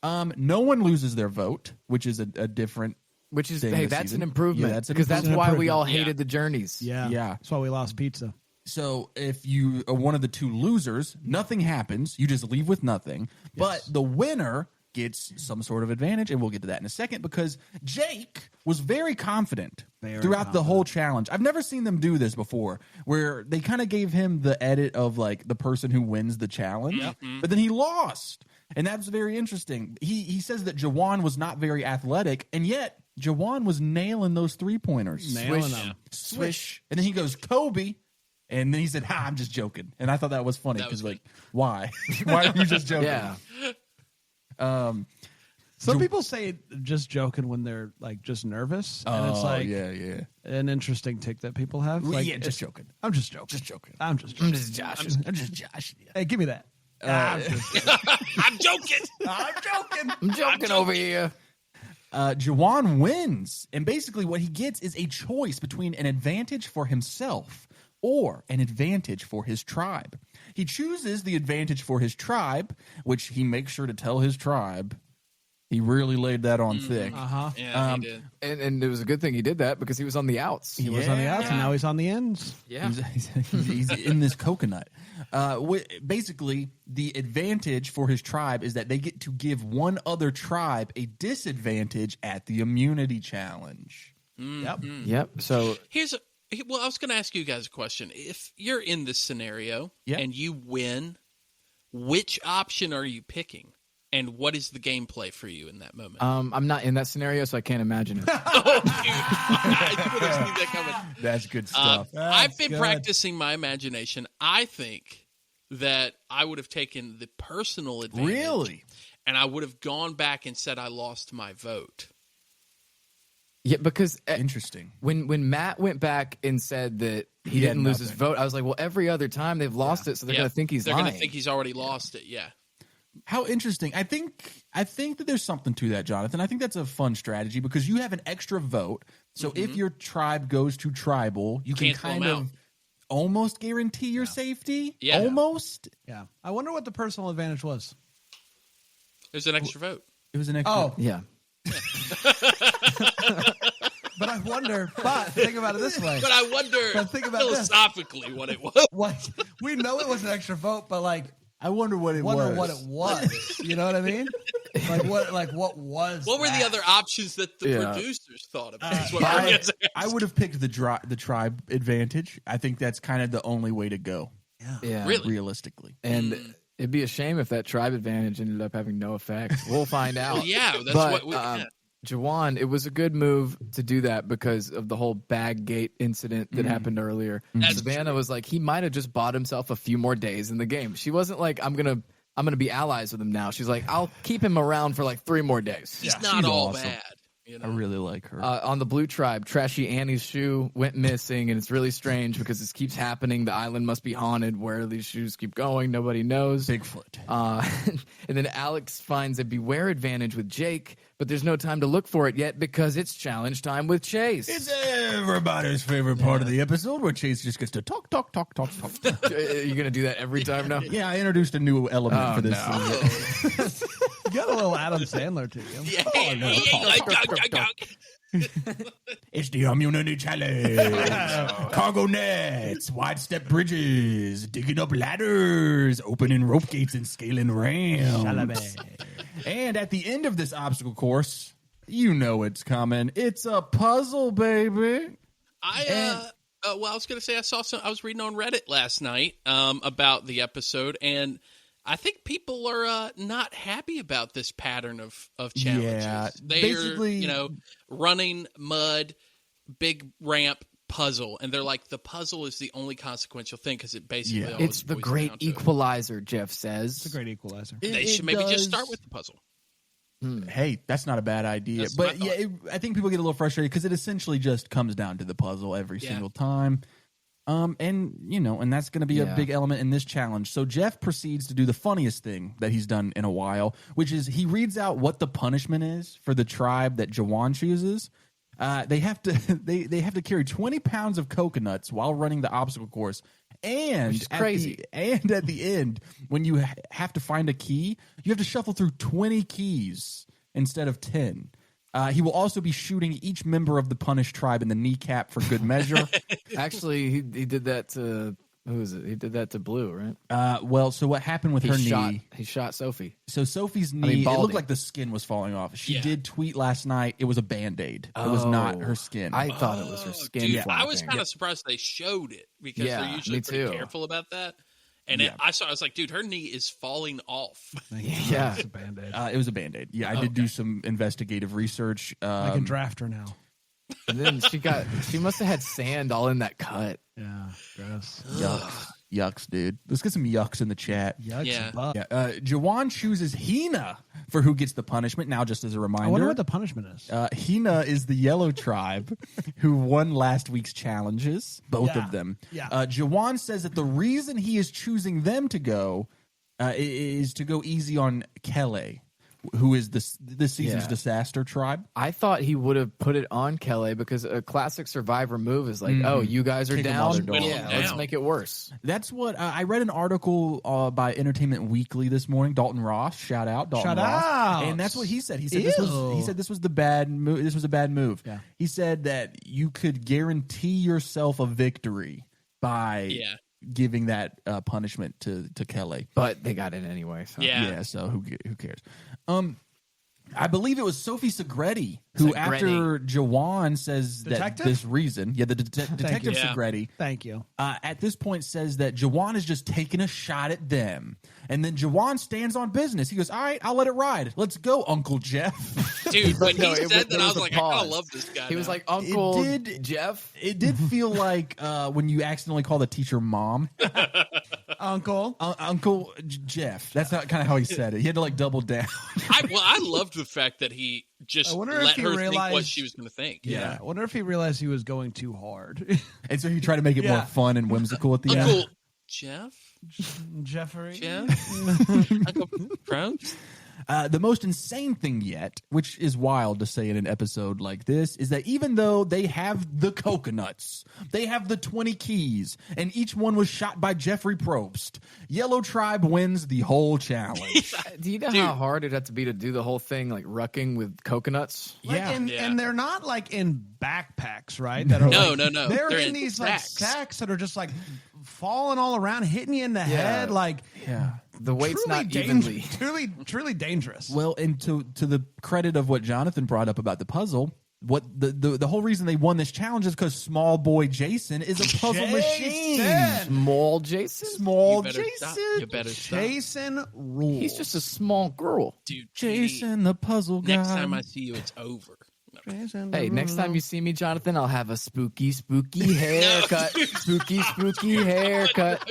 No one loses their vote, which is a different. Which is, thing hey, this that's season. an improvement. Yeah, that's an because that's improvement. why we all Yeah. hated the journeys. Yeah. Yeah. That's why we lost pizza. So if you are one of the 2 losers, nothing happens. You just leave with nothing. But the winner gets some sort of advantage, and we'll get to that in a second, because Jake was very confident throughout the whole challenge. I've never seen them do this before, where they kind of gave him the edit of like the person who wins the challenge, but then he lost. And that's very interesting. He says that Jawan was not very athletic, and yet Jawan was nailing those 3-pointers. Nailing them. Swish. And then he goes, Kobe. And then he said, I'm just joking. And I thought that was funny That was because, like, why? Why are you just joking? Yeah. Some people say just joking when they're like just nervous. And it's like yeah. an interesting tick that people have. Like, yeah, just joking. I'm just joking. Just joking. I'm just joking. I'm just joshing. I'm just joshing. Hey, give me that. I'm joking. I'm joking. I'm joking over here. Jawan wins. And basically what he gets is a choice between an advantage for himself or an advantage for his tribe. He chooses the advantage for his tribe, which he makes sure to tell his tribe. He really laid that on thick. Uh-huh. Yeah, he did. And it was a good thing he did that because he was on the outs. He was on the outs, and now he's on the ends. Yeah. He's in this coconut. Basically, the advantage for his tribe is that they get to give one other tribe a disadvantage at the immunity challenge. Yep. Yep. So Well, I was going to ask you guys a question. If you're in this scenario and you win, which option are you picking? And what is the gameplay for you in that moment? I'm not in that scenario, so I can't imagine it. I couldn't see that coming. That's good stuff. I've been good. practicing my imagination. I think that I would have taken the personal advantage. Really? And I would have gone back and said I lost my vote. Yeah, because Interesting. when Matt went back and said that he had didn't lose his nothing. vote, I was like, well, every other time they've lost it, so they're going to think he's They're lying. going to think he's already lost it. Yeah. How interesting. I think that there's something to that, Jonathan. I think that's a fun strategy because you have an extra vote. So if your tribe goes to tribal, you can Cancel 'em kind out. of almost guarantee your safety. Yeah. Almost. Yeah. I wonder what the personal advantage was. There's an extra vote. It was an extra. Oh, Yeah. but I wonder. But think about it this way. But I wonder But think about this. philosophically what it was. What we know it was an extra vote, but like I wonder what it was. what it was. You know what I mean? What was? What were the that? other options that the Yeah. producers thought about? Is what I'm asking. I would have picked the tribe advantage. I think that's kind of the only way to go, Yeah. Really? realistically. And it'd be a shame if that tribe advantage ended up having no effect. We'll find out. Well, yeah, that's But, what we. Jawan, it was a good move to do that because of the whole bag gate incident that happened earlier. Savannah was like, he might have just bought himself a few more days in the game. She wasn't like, I'm gonna be allies with him now. She's like, I'll keep him around for like 3 more days. He's not all awesome. bad. You know? I really like her. On the Blue Tribe, Trashy Annie's shoe went missing, and it's really strange because this keeps happening. The island must be haunted. Where these shoes keep going, nobody knows. Bigfoot. And then Alex finds a beware advantage with Jake, but there's no time to look for it yet because it's challenge time with Chase. It's everybody's favorite part of the episode where Chase just gets to talk. You're going to do that every time now? Yeah, I introduced a new element for this season. You got a little Adam Sandler to you. It's the immunity challenge. Cargo nets, wide step bridges, digging up ladders, opening rope gates and scaling ramps. And at the end of this obstacle course, you know it's coming. It's a puzzle, baby. I was going to say I was reading on Reddit last night about the episode, and I think people are not happy about this pattern of challenges. Yeah, they're running mud, big ramp, puzzle, and they're like, the puzzle is the only consequential thing because it basically always it's the boils great down to equalizer, Jeff says. It's a great equalizer. They should maybe just start with the puzzle. Hey, that's not a bad idea. That's but my thought. I think people get a little frustrated because it essentially just comes down to the puzzle every single time. And that's going to be a big element in this challenge. So Jeff proceeds to do the funniest thing that he's done in a while, which is he reads out what the punishment is for the tribe that Jawan chooses. They have to carry 20 pounds of coconuts while running the obstacle course. And crazy. At the end, when you have to find a key, you have to shuffle through 20 keys instead of 10. He will also be shooting each member of the punished tribe in the kneecap for good measure. Actually, he did that to who is it? He did that to Blue, right? So what happened with her knee? He shot Sophie. So Sophie's knee, it looked like the skin was falling off. She did tweet last night. It was a Band-Aid. It was not her skin. I thought it was her skin. Dude, I was kind of surprised they showed it because they're usually pretty careful about that. And I was like, dude, her knee is falling off. Yeah. It's a Band-Aid. It was a Band-Aid. Yeah, I did do some investigative research. I can draft her now. And then she must have had sand all in that cut. Yeah, gross. Yucks, dude. Let's get some yucks in the chat. Yucks. Yeah. Jawan chooses Hina for who gets the punishment. Now, just as a reminder, I wonder what the punishment is. Hina is the yellow tribe who won last week's challenges, both of them. Yeah. Jawan says that the reason he is choosing them to go is to go easy on Kelly, who is this season's disaster tribe. I thought he would have put it on Kelly because a classic Survivor move is like, oh, you guys are Kick 'em down? while they're down. Yeah, let's make it worse. That's what I read an article by Entertainment Weekly this morning. Dalton Ross, shout out, Dalton Ross, and that's what he said. He said this was the bad move. This was a bad move. Yeah. He said that you could guarantee yourself a victory by giving that punishment to Kelly, but they got it anyway. So. Yeah. So who cares? I believe it was Sophie Segretti who, after Jawan says Detective? that this reason, the detective Segretti, Thank you. at this point says that Jawan is just taking a shot at them. And then Jawan stands on business. He goes, all right, I'll let it ride. Let's go, Uncle Jeff. Dude, when he said that, I was a like, pause. I kind of love this guy. He was now. like, Uncle Jeff. It did feel like when you accidentally call the teacher mom. Uncle Jeff. That's not kind of how he said it. He had to double down. I loved the fact that he just let her think what she was going to think. Yeah. I wonder if he realized he was going too hard. And so he tried to make it more fun and whimsical at the end. Uncle Jeff? Jeffrey? Uncle Prongs? The most insane thing yet, which is wild to say in an episode like this, is that even though they have the coconuts, they have the 20 keys, and each one was shot by Jeffrey Probst, Yellow Tribe wins the whole challenge. Do you know how hard it'd have to be to do the whole thing, like rucking with coconuts? And they're not in backpacks, right? No. They're in these sacks that are just falling all around, hitting you in the head. The weight's truly not evenly. Truly dangerous. Well, and to the credit of what Jonathan brought up about the puzzle, what the whole reason they won this challenge is because small boy Jason is a puzzle machine. Small Jason? Small You better Jason. stop. You better stop. Jason rules. He's just a small girl. Dude, Jason the puzzle guy. next time I see you, it's over. Hey, next time you see me, Jonathan, I'll have a spooky haircut. Spooky haircut.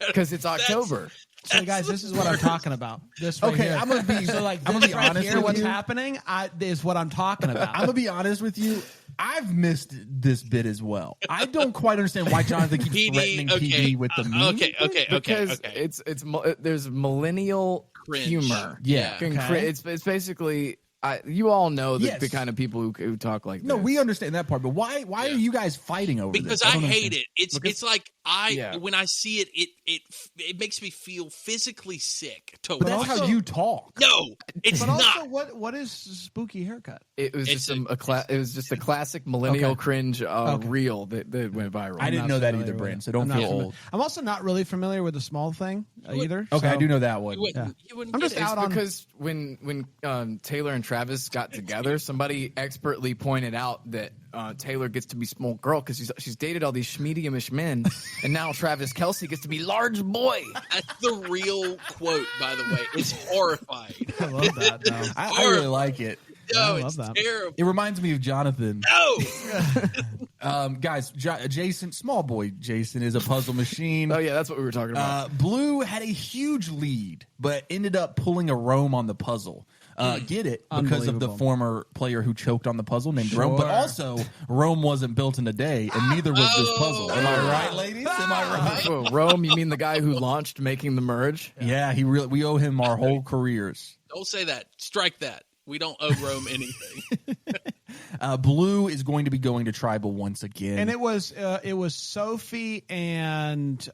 Because it's October. So guys, this is what I'm talking about. This right Okay, here. I'm gonna be. So like, I'm gonna be right honest here, with what's you. happening is what I'm talking about. I'm gonna be honest with you. I've missed this bit as well. I don't quite understand why Jonathan keeps PD, threatening okay, PD with the meme. Because there's millennial Cringe. humor. Yeah. Okay. It's basically you all know Yes. the kind of people who talk like No, this. we understand that part, but why are you guys fighting over Because this? I don't hate understand. it. It's like Yeah. when I see it, it makes me feel physically sick. To But that's watch. how you talk. No, it's But not. also, what is spooky haircut? It was It's just a classic millennial Okay. cringe Okay. reel that went viral. I didn't not know that familiar either, with Brand. it. So don't I'm not feel familiar. old. I'm also not really familiar with the small thing either. Okay, I so- do know that one. You wouldn't, Yeah. you wouldn't I'm get just it. out on because when Taylor and Travis got together, somebody expertly pointed out that Taylor gets to be small girl because she's dated all these medium-ish men, and now Travis Kelce gets to be large boy. That's the real quote, by the way. It's horrifying. I love that. Though. I really like it. No, I love it's that. terrible. It reminds me of Jonathan. No, Guys, Jason, small boy Jason is a puzzle machine. Oh yeah, that's what we were talking about. Blue had a huge lead, but ended up pulling a Rome on the puzzle. Get it? Because of the Unbelievable. former player who choked on the puzzle named Rome. But also, Rome wasn't built in a day, and neither was this puzzle. Am I right, ladies? Am I right? Whoa, Rome, you mean the guy who launched Making the Merge? Yeah, we owe him our whole careers. don't say that. Strike that. We don't owe Rome anything. Blue is going to be going to tribal once again. And it was Sophie and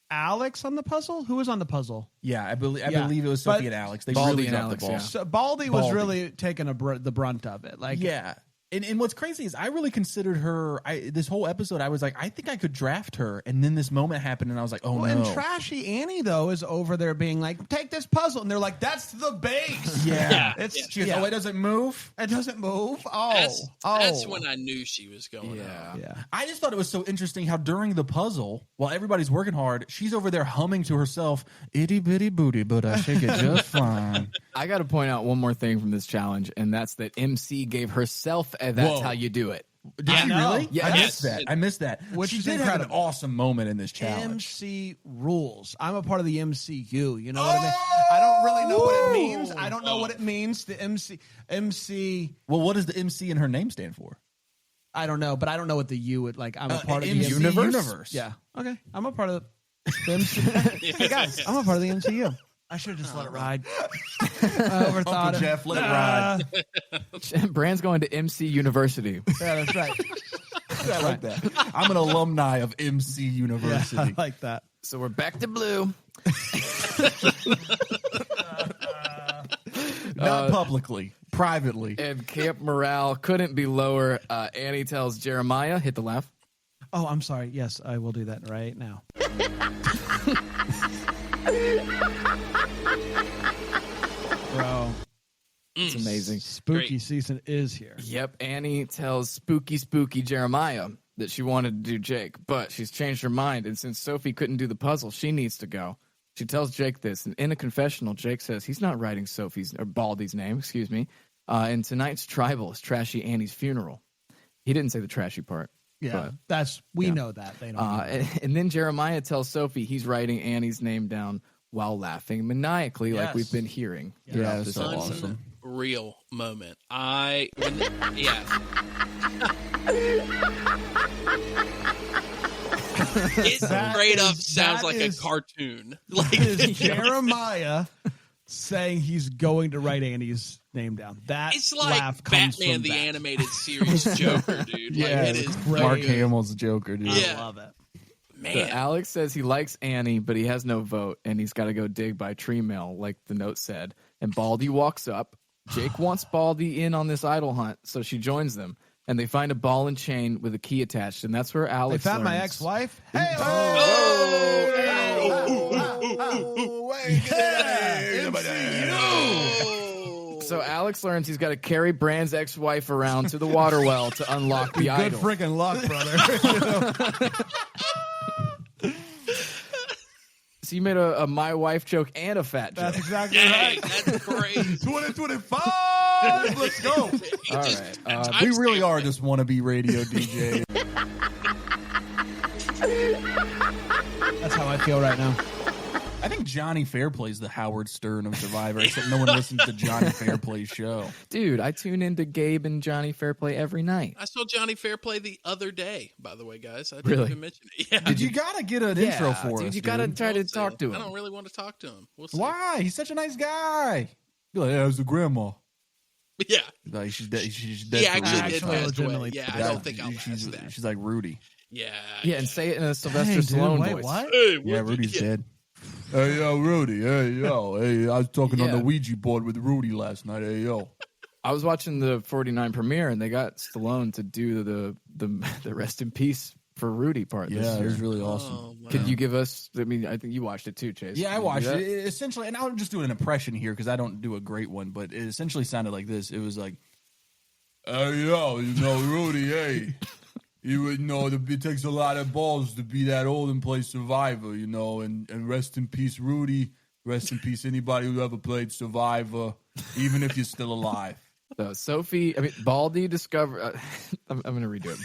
Alex on the puzzle. Who was on the puzzle? Yeah, I believe Yeah. it was But Sophie and Alex. They Baldy really and dropped Alex, the ball. yeah. So Baldy was Baldy. really taking the brunt of it. Like, Yeah. And what's crazy is I really considered her. This whole episode, I was like, I think I could draft her. And then this moment happened, and I was like, oh well, no. and Trashy Annie though is over there being like, take this puzzle, and they're like, that's the base. Yeah. It's She goes, oh, it doesn't move. It doesn't move. Oh, That's when I knew she was going out. yeah. I just thought it was so interesting how during the puzzle, while everybody's working hard, she's over there humming to herself, itty bitty booty, but I shake it just fine. I got to point out one more thing from this challenge, and that's that MC gave herself a "That's Whoa. how you do it." Did she really? Yes. I missed that. Which she is did have an incredible. awesome moment in this challenge. MC rules. I'm a part of the MCU. You know what I mean? I don't really know what it means. I don't know what it means. The MC. Well, what does the MC in her name stand for? I don't know, but I don't know what the U would like. I'm a part of the MC universe? Yeah. Okay. I'm a part of the MC. Hey guys, I'm a part of the MCU. I should have just let it ride. I overthought Uncle it. Jeff, let it ride. Brand's going to MC University. Yeah, that's right. I like that. I'm an alumni of MC University. I like that. So we're back to Blue. Not publicly, privately. And camp morale couldn't be lower. Annie tells Jeremiah, hit the laugh. Oh, I'm sorry. Yes, I will do that right now. Bro, It's amazing. spooky Great. season is here. Yep, Annie tells spooky Jeremiah that she wanted to do Jake, but she's changed her mind, and since Sophie couldn't do the puzzle, she needs to go. She tells Jake this, and in a confessional, Jake says he's not writing Baldy's name, excuse me. And tonight's tribal is Trashy Annie's funeral. He didn't say the trashy part. Yeah, but, we know that. They don't. and then Jeremiah tells Sophie he's writing Annie's name down while laughing maniacally, like Yes. we've been hearing. Yeah, throughout it's this so episode. awesome. Real moment. Yeah. It straight up sounds like a cartoon. Like is Jeremiah saying he's going to write Annie's name down. That it's like laugh comes Batman from the that. animated series Joker, dude. Like Yeah, it it's is great. Mark good. Hamill's Joker, dude. Yeah. I love it. So Man. Alex says he likes Annie, but he has no vote, and he's got to go dig by tree mail, like the note said. And Baldy walks up. Jake wants Baldy in on this idol hunt, so she joins them. And they find a ball and chain with a key attached, and that's where They Alex found my learns- ex-wife. Hey, So Alex Alex learns he's got to carry Brand's ex-wife around to the water well to unlock the Good idol. freaking luck, brother. So you made a my wife joke and a fat joke. That's exactly Dang, right. that's crazy. 2025. Let's go. All right. We really are just wannabe radio DJ. That's how I feel right now. I think Johnny Fairplay's the Howard Stern of Survivor, except no one listens to Johnny Fairplay's show. Dude, I tune into Gabe and Johnny Fairplay every night. I saw Johnny Fairplay the other day, by the way, guys. I didn't Really? even mention it. Yeah. Dude, you gotta get an intro for dude, us. you gotta try to talk to I him. don't really want to talk to him. We'll see. Why? He's such a nice guy. Be like, yeah, how's the grandma? Yeah. Like, she's dead. She's dead. He for actually real. did pass away. legitimately Yeah, I Yeah, don't think I'll last that. She's like Rudy. Yeah. Yeah, and say it in a Sylvester Dang, dude, Stallone wait, voice. what? Hey, Yeah, what- Rudy's yeah. dead. Hey, yo, Rudy. Hey, yo. Hey, I was talking on Yeah. the Ouija board with Rudy last night. Hey, yo. I was watching the 49 premiere, and they got Stallone to do the rest in peace for Rudy part this Yeah, it year. was really awesome. Oh, wow. Could you give us? I mean, I think you watched it too, Chase. Yeah, I Can you watched do that? it. Essentially, and I'll just do an impression here because I don't do a great one, but it essentially sounded like this. It was like, hey, yo, Rudy, hey. You know, it takes a lot of balls to be that old and play Survivor, and rest in peace, Rudy. Rest in peace, anybody who ever played Survivor, even if you're still alive. So Baldy discover. I'm going to redo it.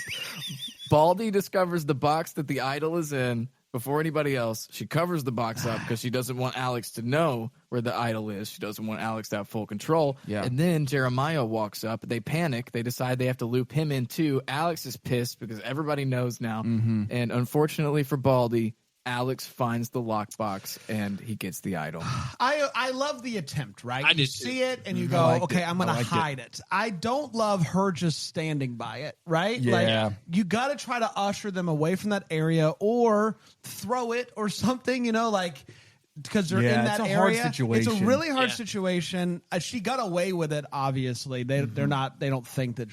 Baldy discovers the box that the idol is in before anybody else. She covers the box up because she doesn't want Alex to know where the idol is. She doesn't want Alex to have full control. Yeah. And then Jeremiah walks up. They panic. They decide they have to loop him in too. Alex is pissed because everybody knows now. Mm-hmm. And unfortunately for Baldy, Alex finds the lockbox and he gets the idol. I love the attempt, right? I you did see too. it and you I go, liked okay, it. I'm going I to liked hide it. I don't love her just standing by it, right? Yeah. Like, you got to try to usher them away from that area or throw it or something, because they're Yeah, in it's that a hard area. situation. It's a really hard Yeah. situation. She got away with it. Obviously, they don't think that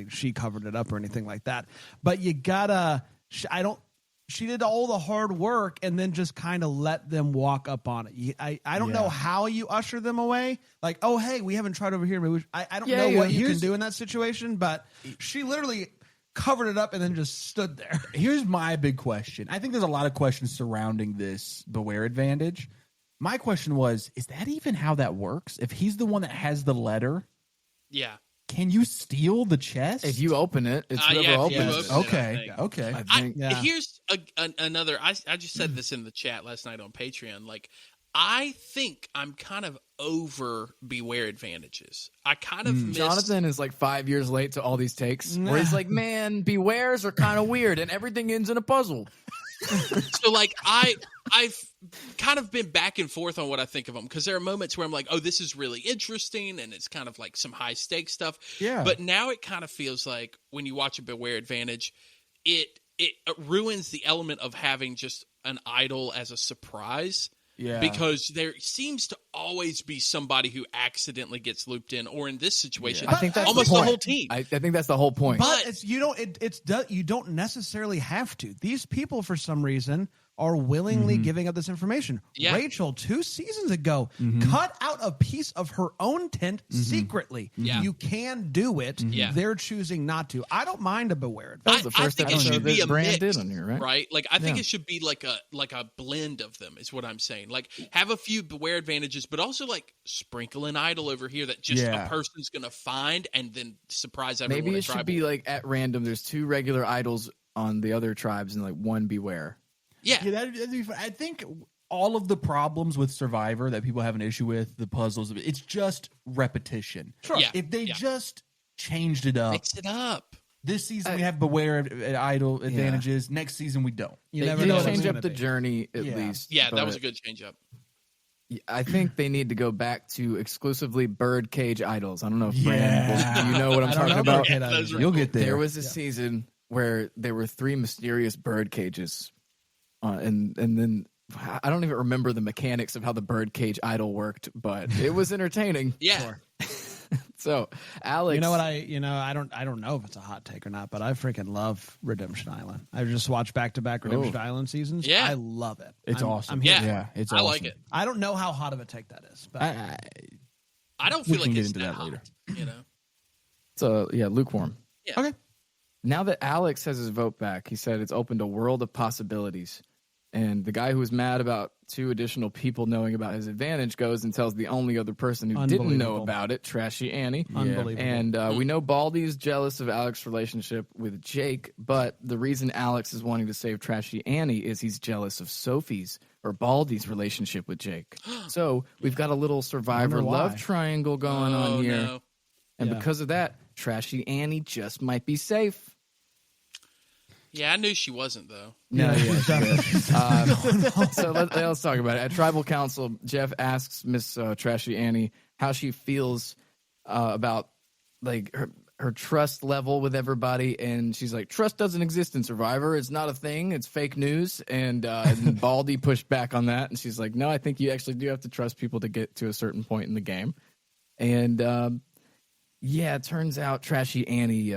she covered it up or anything like that. But you gotta. She did all the hard work and then just kind of let them walk up on it. I don't know how you usher them away. Like, oh, hey, we haven't tried over here. Maybe I don't know what you can do in that situation, but she literally covered it up and then just stood there. Here's my big question. I think there's a lot of questions surrounding this Beware advantage. My question was, is that even how that works? If he's the one that has the letter, Yeah. can you steal the chest? If you open it, it's whoever yeah, if you opens it. open it, Okay. I think. Okay. I think. Yeah. Here's another. I just said this in the chat last night on Patreon. Like, I think I'm kind of over Beware advantages. I kind of miss. Jonathan is like 5 years late to all these takes where he's like, man, Bewares are kind of weird and everything ends in a puzzle. So like I've kind of been back and forth on what I think of them because there are moments where I'm like, oh, this is really interesting and it's kind of like some high stakes stuff. Yeah. But now it kind of feels like when you watch a Beware Advantage, it ruins the element of having just an idol as a surprise. Yeah. Because there seems to always be somebody who accidentally gets looped in, or in this situation, I think that's almost the the point. whole team. I think that's the whole point. But you don't necessarily have to. These people, for some reason, are willingly giving up this information. Yeah. Rachel, 2 seasons ago, cut out a piece of her own tent secretly. Yeah. You can do it. Yeah. They're choosing not to. I don't mind a Beware That advantage. was the first I think it episode should be that a Brand mix, did on here, right? Like I think Yeah. it should be like a blend of them is what I'm saying. Like have a few Beware advantages, but also like sprinkle an idol over here that just Yeah. a person's gonna find and then surprise everyone. Maybe at it should tribal. be like at random. There's 2 regular idols on the other tribes and like 1 Beware. yeah. that'd be fun. I think all of the problems with Survivor that people have an issue with, the puzzles, it's just repetition. Sure. Yeah. If they Yeah. just changed it up. Mix it up. This season we have Beware idol advantages. Next season we don't. You They never did know what change it's up gonna the be. journey at Yeah. least. Yeah, that was a but good change up. I think they need to go back to exclusively birdcage idols. I don't know if Brand, Yeah. do you know what I'm I don't talking know about? Birdcage Yeah, those are You'll cool. get there. There was a season where there were 3 mysterious bird cages, and then I don't even remember the mechanics of how the bird cage idol worked, but it was entertaining. Yeah. So, Alex, You know what I don't know if it's a hot take or not, but I freaking love Redemption Island. I just watched back-to-back Redemption Island seasons. Yeah. I love it. It's I'm awesome. here. Yeah. It's I awesome. like it. I don't know how hot of a take that is, but I don't feel We like can get it's into that hot, later. You know. So yeah, lukewarm. Yeah. Okay. Now that Alex has his vote back, he said it's opened a world of possibilities. And the guy who was mad about 2 additional people knowing about his advantage goes and tells the only other person who didn't know about it, Trashy Annie. Unbelievable. And we know Baldy's jealous of Alex's relationship with Jake, but the reason Alex is wanting to save Trashy Annie is he's jealous of Sophie's or Baldy's relationship with Jake. So we've got a little survivor love triangle going on here. No. And because of that, Trashy Annie just might be safe. Yeah, I knew she wasn't though. No, so let's talk about it. At Tribal Council, Jeff asks Miss Trashy Annie how she feels about like her trust level with everybody, and she's like, "Trust doesn't exist in Survivor. It's not a thing. It's fake news." And Baldy pushed back on that, and she's like, "No, I think you actually do have to trust people to get to a certain point in the game." And it turns out Trashy Annie.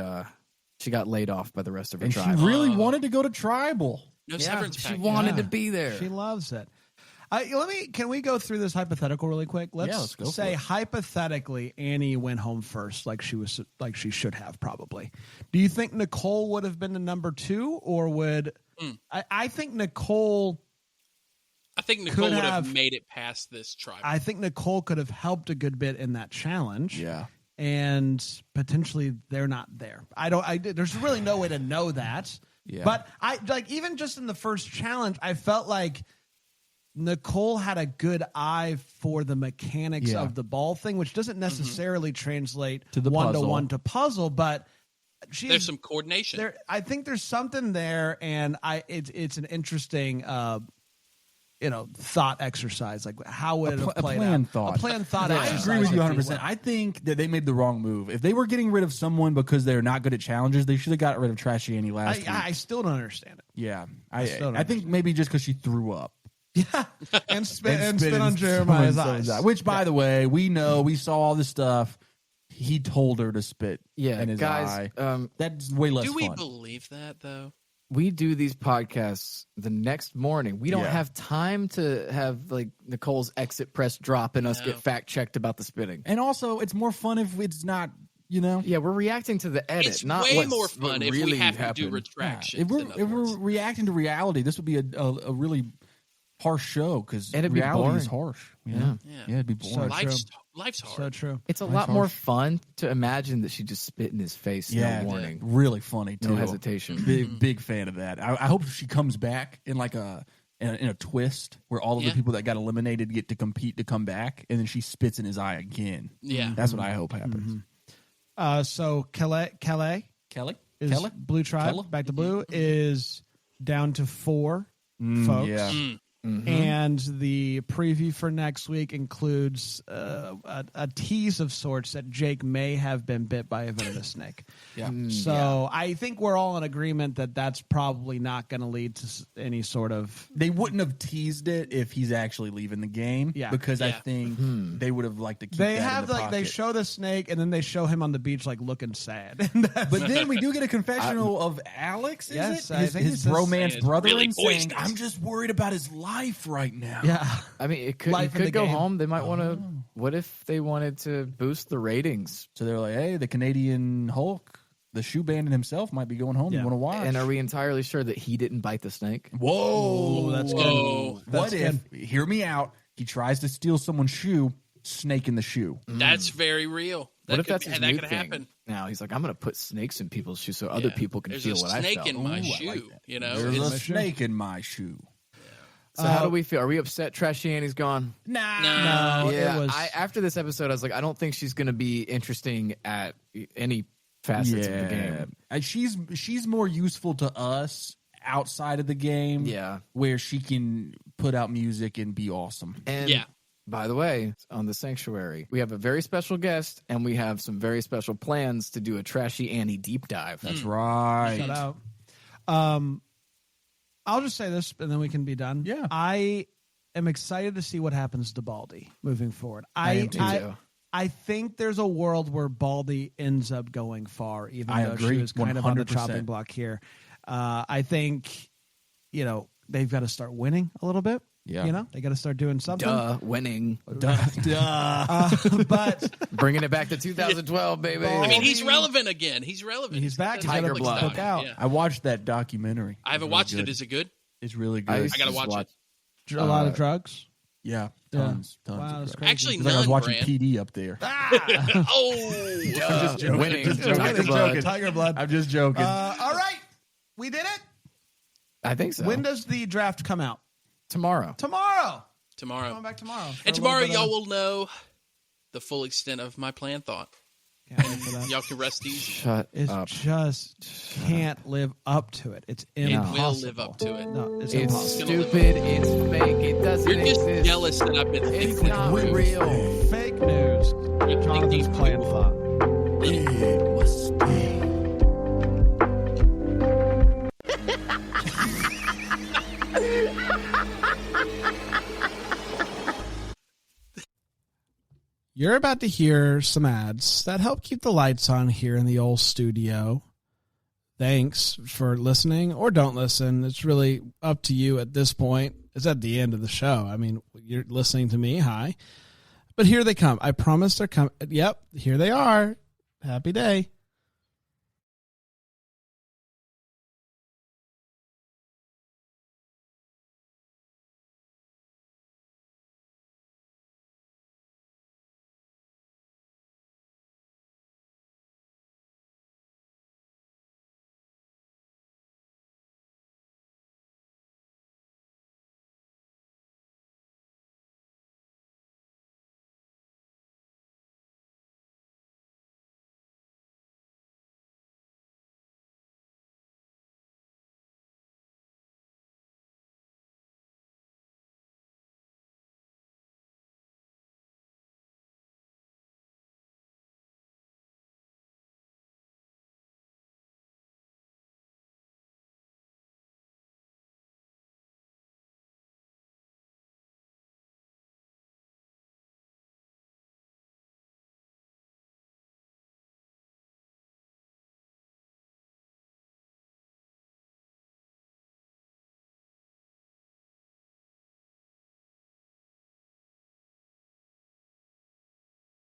She got laid off by the rest of her tribe. She really wanted to go to Tribal. No severance she package. wanted to be there. She loves it. Can we go through this hypothetical really quick? Let's go say for it. hypothetically Annie went home first, like she should have probably. Do you think Nicole would have been the number 2, or would I think Nicole? I think Nicole would have made it past this tribe. I think Nicole could have helped a good bit in that challenge. Yeah. And potentially they're not there. There's really no way to know that. Yeah. But even just in the first challenge, I felt like Nicole had a good eye for the mechanics of the ball thing, which doesn't necessarily translate to the one-to-one to puzzle, but there's some coordination. I think there's something there, and it's an interesting thought exercise. Like, how would it have played out? Thought. A planned thought I exercise. agree with you 100%. I think that they made the wrong move. If they were getting rid of someone because they're not good at challenges, they should have got rid of Trashy Annie last week. I still don't understand it. Yeah. I think maybe just because she threw up. Yeah, and spit on Jeremiah's eyes. Which, by the way, we saw all this stuff. He told her to spit in his eye. That's way less fun. Do we believe that, though? We do these podcasts the next morning. We don't have time to have like Nicole's exit press drop and us get fact checked about the spitting. And also, it's more fun if it's not, Yeah, we're reacting to the edit. It's not way more fun what if really we have happened. to do retractions. If we're reacting to reality, this would be a really harsh show because reality is harsh. Yeah, it'd be boring. Life's hard. So true. It's a lot more fun to imagine that she just spit in his face. No warning. Really funny too. No hesitation. Big fan of that. I hope she comes back in like in a twist where all of the people that got eliminated get to compete to come back, and then she spits in his eye again. Yeah, that's what I hope happens. So Kelly is Blue Tribe. Back to Blue is down to 4 folks. Yeah. Mm-hmm. And the preview for next week includes a tease of sorts that Jake may have been bit by a venomous snake. So I think we're all in agreement that that's probably not going to lead to any sort of... They wouldn't have teased it if he's actually leaving the game. Yeah. Because I think they would have liked to keep they that have in the like pocket. they show the snake and then they show him on the beach like looking sad. But then we do get a confessional of Alex, Yes, it? I think His it's romance brother really saying, poisonous. I'm just worried about his life right now. Yeah. I mean, it could, Life he in the could go game. home. They might want to. What if they wanted to boost the ratings? So they're like, hey, the Canadian Hulk, the shoe bandit himself might be going home. Yeah. You want to watch? And are we entirely sure that he didn't bite the snake? Whoa. that's Whoa. good. What if, hear me out, he tries to steal someone's shoe, snake in the shoe. That's very real. What if that's his new could thing? happen? Now he's like, I'm going to put snakes in people's shoes so other people can There's feel a what I snake felt. in my Ooh, I shoe. like that. You know, There's a it's, snake in my shoe. So how do we feel? Are we upset Trashy Annie's gone? No, Yeah, it was... after this episode, I was like, I don't think she's going to be interesting at any facets of the game. And she's more useful to us outside of the game. Yeah. Where she can put out music and be awesome. And by the way, on the Sanctuary, we have a very special guest, and we have some very special plans to do a Trashy Annie deep dive. That's right. Shout out. I'll just say this, and then we can be done. Yeah. I am excited to see what happens to Baldy moving forward. I am too. I think there's a world where Baldy ends up going far, even I though agree, she was kind of on the 100%. chopping block here. I think, they've got to start winning a little bit. Yeah. You know, they got to start doing something. Winning. But Bringing it back to 2012, baby. I mean, he's relevant again. He's relevant. He's back. He's Tiger got a Blood. book Book out. Yeah. I watched that documentary. I haven't watched it. Is it good? It's really good. I gotta watch it. A lot of drugs. Yeah, tons. Wow, of that's drugs. crazy. Actually, It's like I was none, watching Brand. PD up there. Oh, Winning. Just joking. Tiger Just Blood. joking. Tiger Blood. I'm just joking. All right. We did it. I think so. When does the draft come out? Tomorrow. Tomorrow. tomorrow. Coming back tomorrow. And tomorrow, y'all will know the full extent of my plan thought. Y'all can rest easy. Shut It up. just can't live up to it. It's It impossible. will live up to it. No, it's It's impossible. stupid. It's fake. It doesn't You're just exist. jealous that I've been It's thinking not through. real. Fake news. You're Jonathan's thinking plan through. thought. You're about to hear some ads that help keep the lights on here in the old studio. Thanks for listening or don't listen. It's really up to you at this point. It's at the end of the show. I mean, you're listening to me. Hi. But here they come. I promise they're coming. Yep, here they are. Happy day.